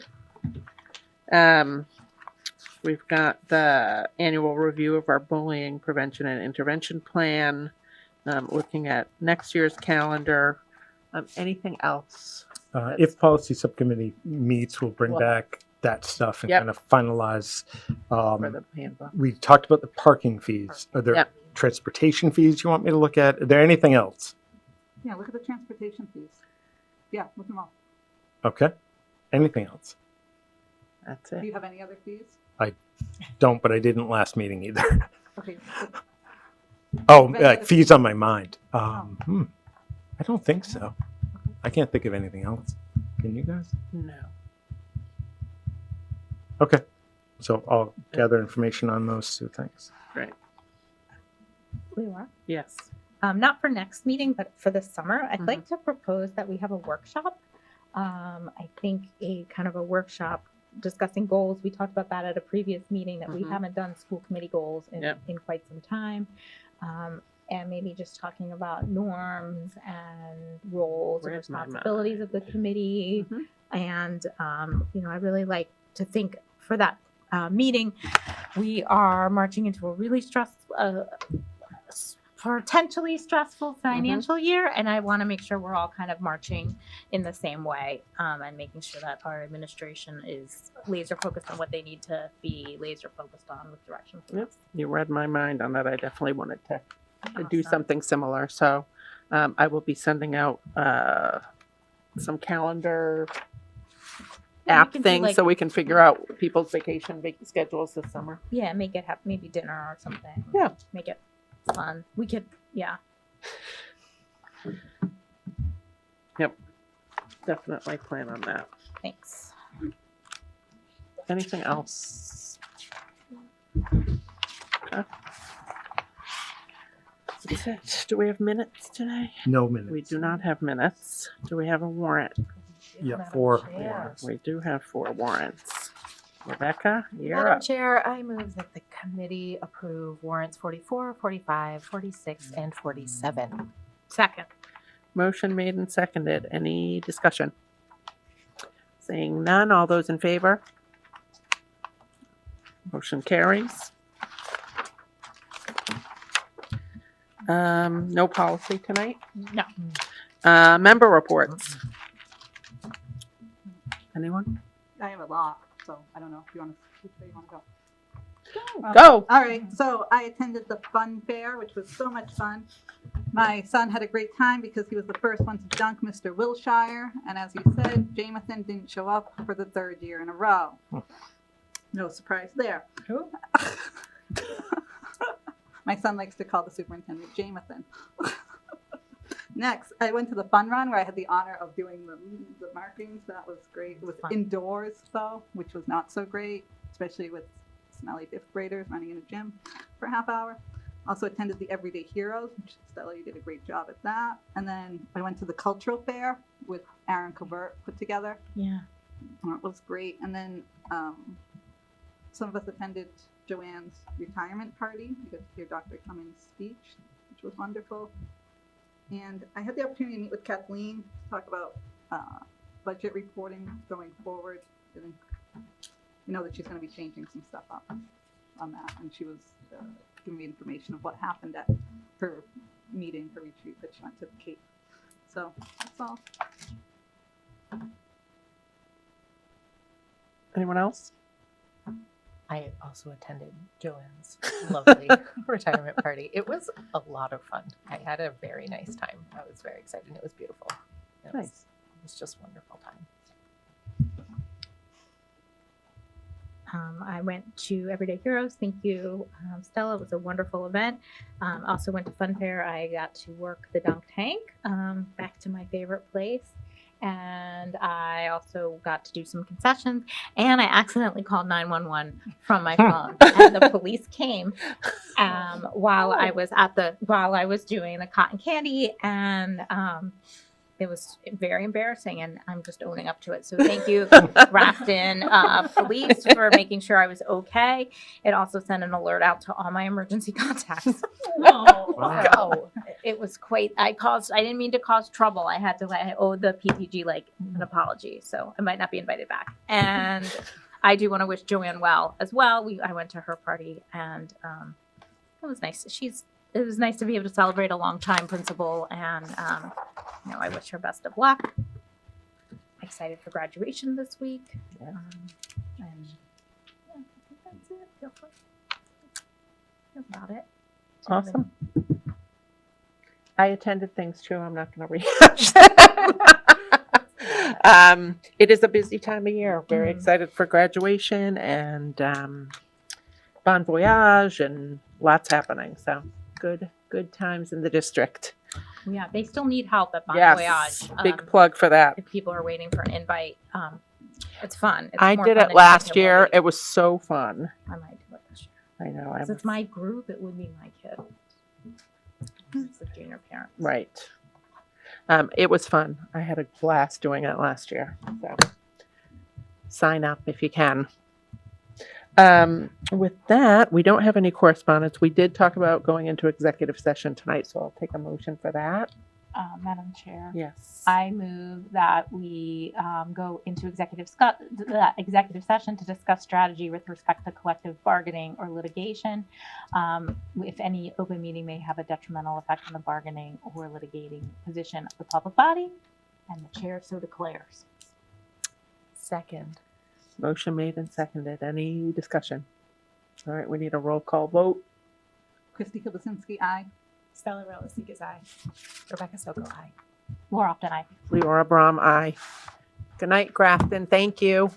B: We've got the annual review of our bullying prevention and intervention plan, looking at next year's calendar. Anything else?
A: If policy subcommittee meets, we'll bring
B: Well-
A: back that stuff and
B: Yep.
A: kind of finalize.
B: For the handbook.
A: We talked about the parking fees. Are there
B: Yep.
A: transportation fees you want me to look at? Are there anything else?
D: Yeah, look at the transportation fees. Yeah, look them all.
A: Okay. Anything else?
B: That's
D: Do
B: it.
D: you have any other fees?
A: Don't, but I didn't last meeting either.
D: Okay,
A: Oh,
D: Any other
A: fees on my mind. I don't think so. I can't think of anything else. Can you guys?
B: No.
A: Okay. So I'll gather information on those two things.
B: Great.
H: Leora?
B: Yes.
H: Not for next meeting, but for the summer, I'd
B: Mhm.
H: like to propose that we have a workshop. I think a kind of a workshop discussing goals. We talked about that at a previous meeting that we
B: Mhm.
H: haven't done school committee goals
B: Yep.
H: in quite some time. And maybe just talking about norms and roles and
B: Where's my
H: responsibilities of the committee.
B: Mhm.
H: And, I really like to think for that meeting, we are marching into a really potentially stressful financial year. And I want to make sure we're all kind of marching in the same way and making sure that our administration is laser focused on what they need to be laser focused on with direction. from
B: Yep.
H: us.
B: You read my mind on that. I definitely wanted to do
H: Awesome.
B: something similar. So I will be sending out some calendar
H: Yeah, we
B: app
H: can do,
B: things
H: like-
B: so we can figure out people's vacation schedules this summer.
H: Yeah, make it have maybe dinner or something.
B: Yeah.
H: Make it fun. We could, yeah.
B: Definitely plan on that.
H: Thanks.
B: Anything else? Okay. That's it. Do we have minutes today?
A: No minutes.
B: We do not have minutes. Do we have a warrant?
A: Yeah, 4.
B: We do have 4 warrants. Rebecca, you're
E: Madam
B: up.
E: Chair, I move that the committee approve warrants 44, 45, 46, and 47.
H: Second.
B: Motion made and seconded. Any discussion? Seeing none, all those in favor? Motion carries. No policy tonight.
H: No.
B: Member reports. Anyone?
D: I have a lot, so I don't know if you want to, which way you want to go.
B: Go.
D: All right, so I attended the fun fair, which was so much fun. My son had a great time because he was the first one to dunk Mr. Wilshire, and as you said, Jamathan didn't show up for the 3rd year in a row. No surprise there.
B: Who?
D: My son likes to call the superintendent Jamathan. Next, I went to the fun run where I had the honor of doing the markings. That was great. It was
H: Fun.
D: indoors though, which was not so great, especially with smelly 5th graders running in a gym for a half hour. Also attended the Everyday Heroes, which Stella, you did a great job at that. And then I went to the cultural fair with Aaron Covert put together.
H: Yeah.
D: It was great. And then some of us attended Joanne's retirement party. You got to hear Dr. Cummings' speech, which was wonderful. And I had the opportunity to meet with Kathleen to talk about budget reporting going forward. And you know that she's going to be changing some stuff up on that. And she was giving me information of what happened at her meeting, her retreat that she went to the Cape. So that's all.
B: Anyone else?
E: I also attended Joanne's lovely retirement party. It was a lot of fun. I had a very nice time. I was very excited. It was beautiful.
B: Nice.
E: It was just a wonderful time.
F: I went to Everyday Heroes. Thank you, Stella. It was a wonderful event. Also went to Fun Fair. I got to work the dunk tank, back to my favorite place. And I also got to do some concessions. And I accidentally called 911 from my phone. And the police came while I was doing the cotton candy. And it was very embarrassing, and I'm just owning up to it. So thank you, Grafton Police, for making sure I was okay. It also sent an alert out to all my emergency contacts.
E: Wow.
F: It was quite. I didn't mean to cause trouble. I owe the PTG like an apology, so I might not be invited back. And I do want to wish Joanne well as well. I went to her party, and it was nice. It was nice to be able to celebrate a longtime principal, and I wish her best of luck. Excited for graduation this week.
B: Yeah.
F: And yeah, I think that's it. Feel about it.
B: Awesome. I attended things too. I'm not going to rehash them. It is a busy time of year. Very excited for graduation and Bon Voyage and lots happening. So good times in the district.
F: Yeah, they still need help at Bon
B: Yes,
F: Voyage.
B: big plug for that.
F: If people are waiting for an invite, it's fun. It's
B: I
F: more
B: did
F: fun
B: it
F: than
B: last
F: taking a
B: year.
F: load.
B: It was so fun.
F: I might do it this year.
B: I know.
F: Since it's my group, it would be my kid. It's the junior parents.
B: Right. It was fun. I had a blast doing it last year. So sign up if you can. With that, we don't have any correspondence. We did talk about going into executive session tonight, so I'll take a motion for that.
F: Madam Chair,
B: Yes.
F: I move that we go into executive session to discuss strategy with respect to collective bargaining or litigation. If any open meeting may have a detrimental effect on the bargaining or litigating position of the public body, and the chair so declares.
E: Second.
B: Motion made and seconded. Any discussion? All right, we need a roll call vote.
D: Christy Kiblesinski, aye.
E: Stella Relisik aye. Rebecca Soko aye.
F: More often, I.
B: Leora Brom, aye. Good night, Grafton. Thank you.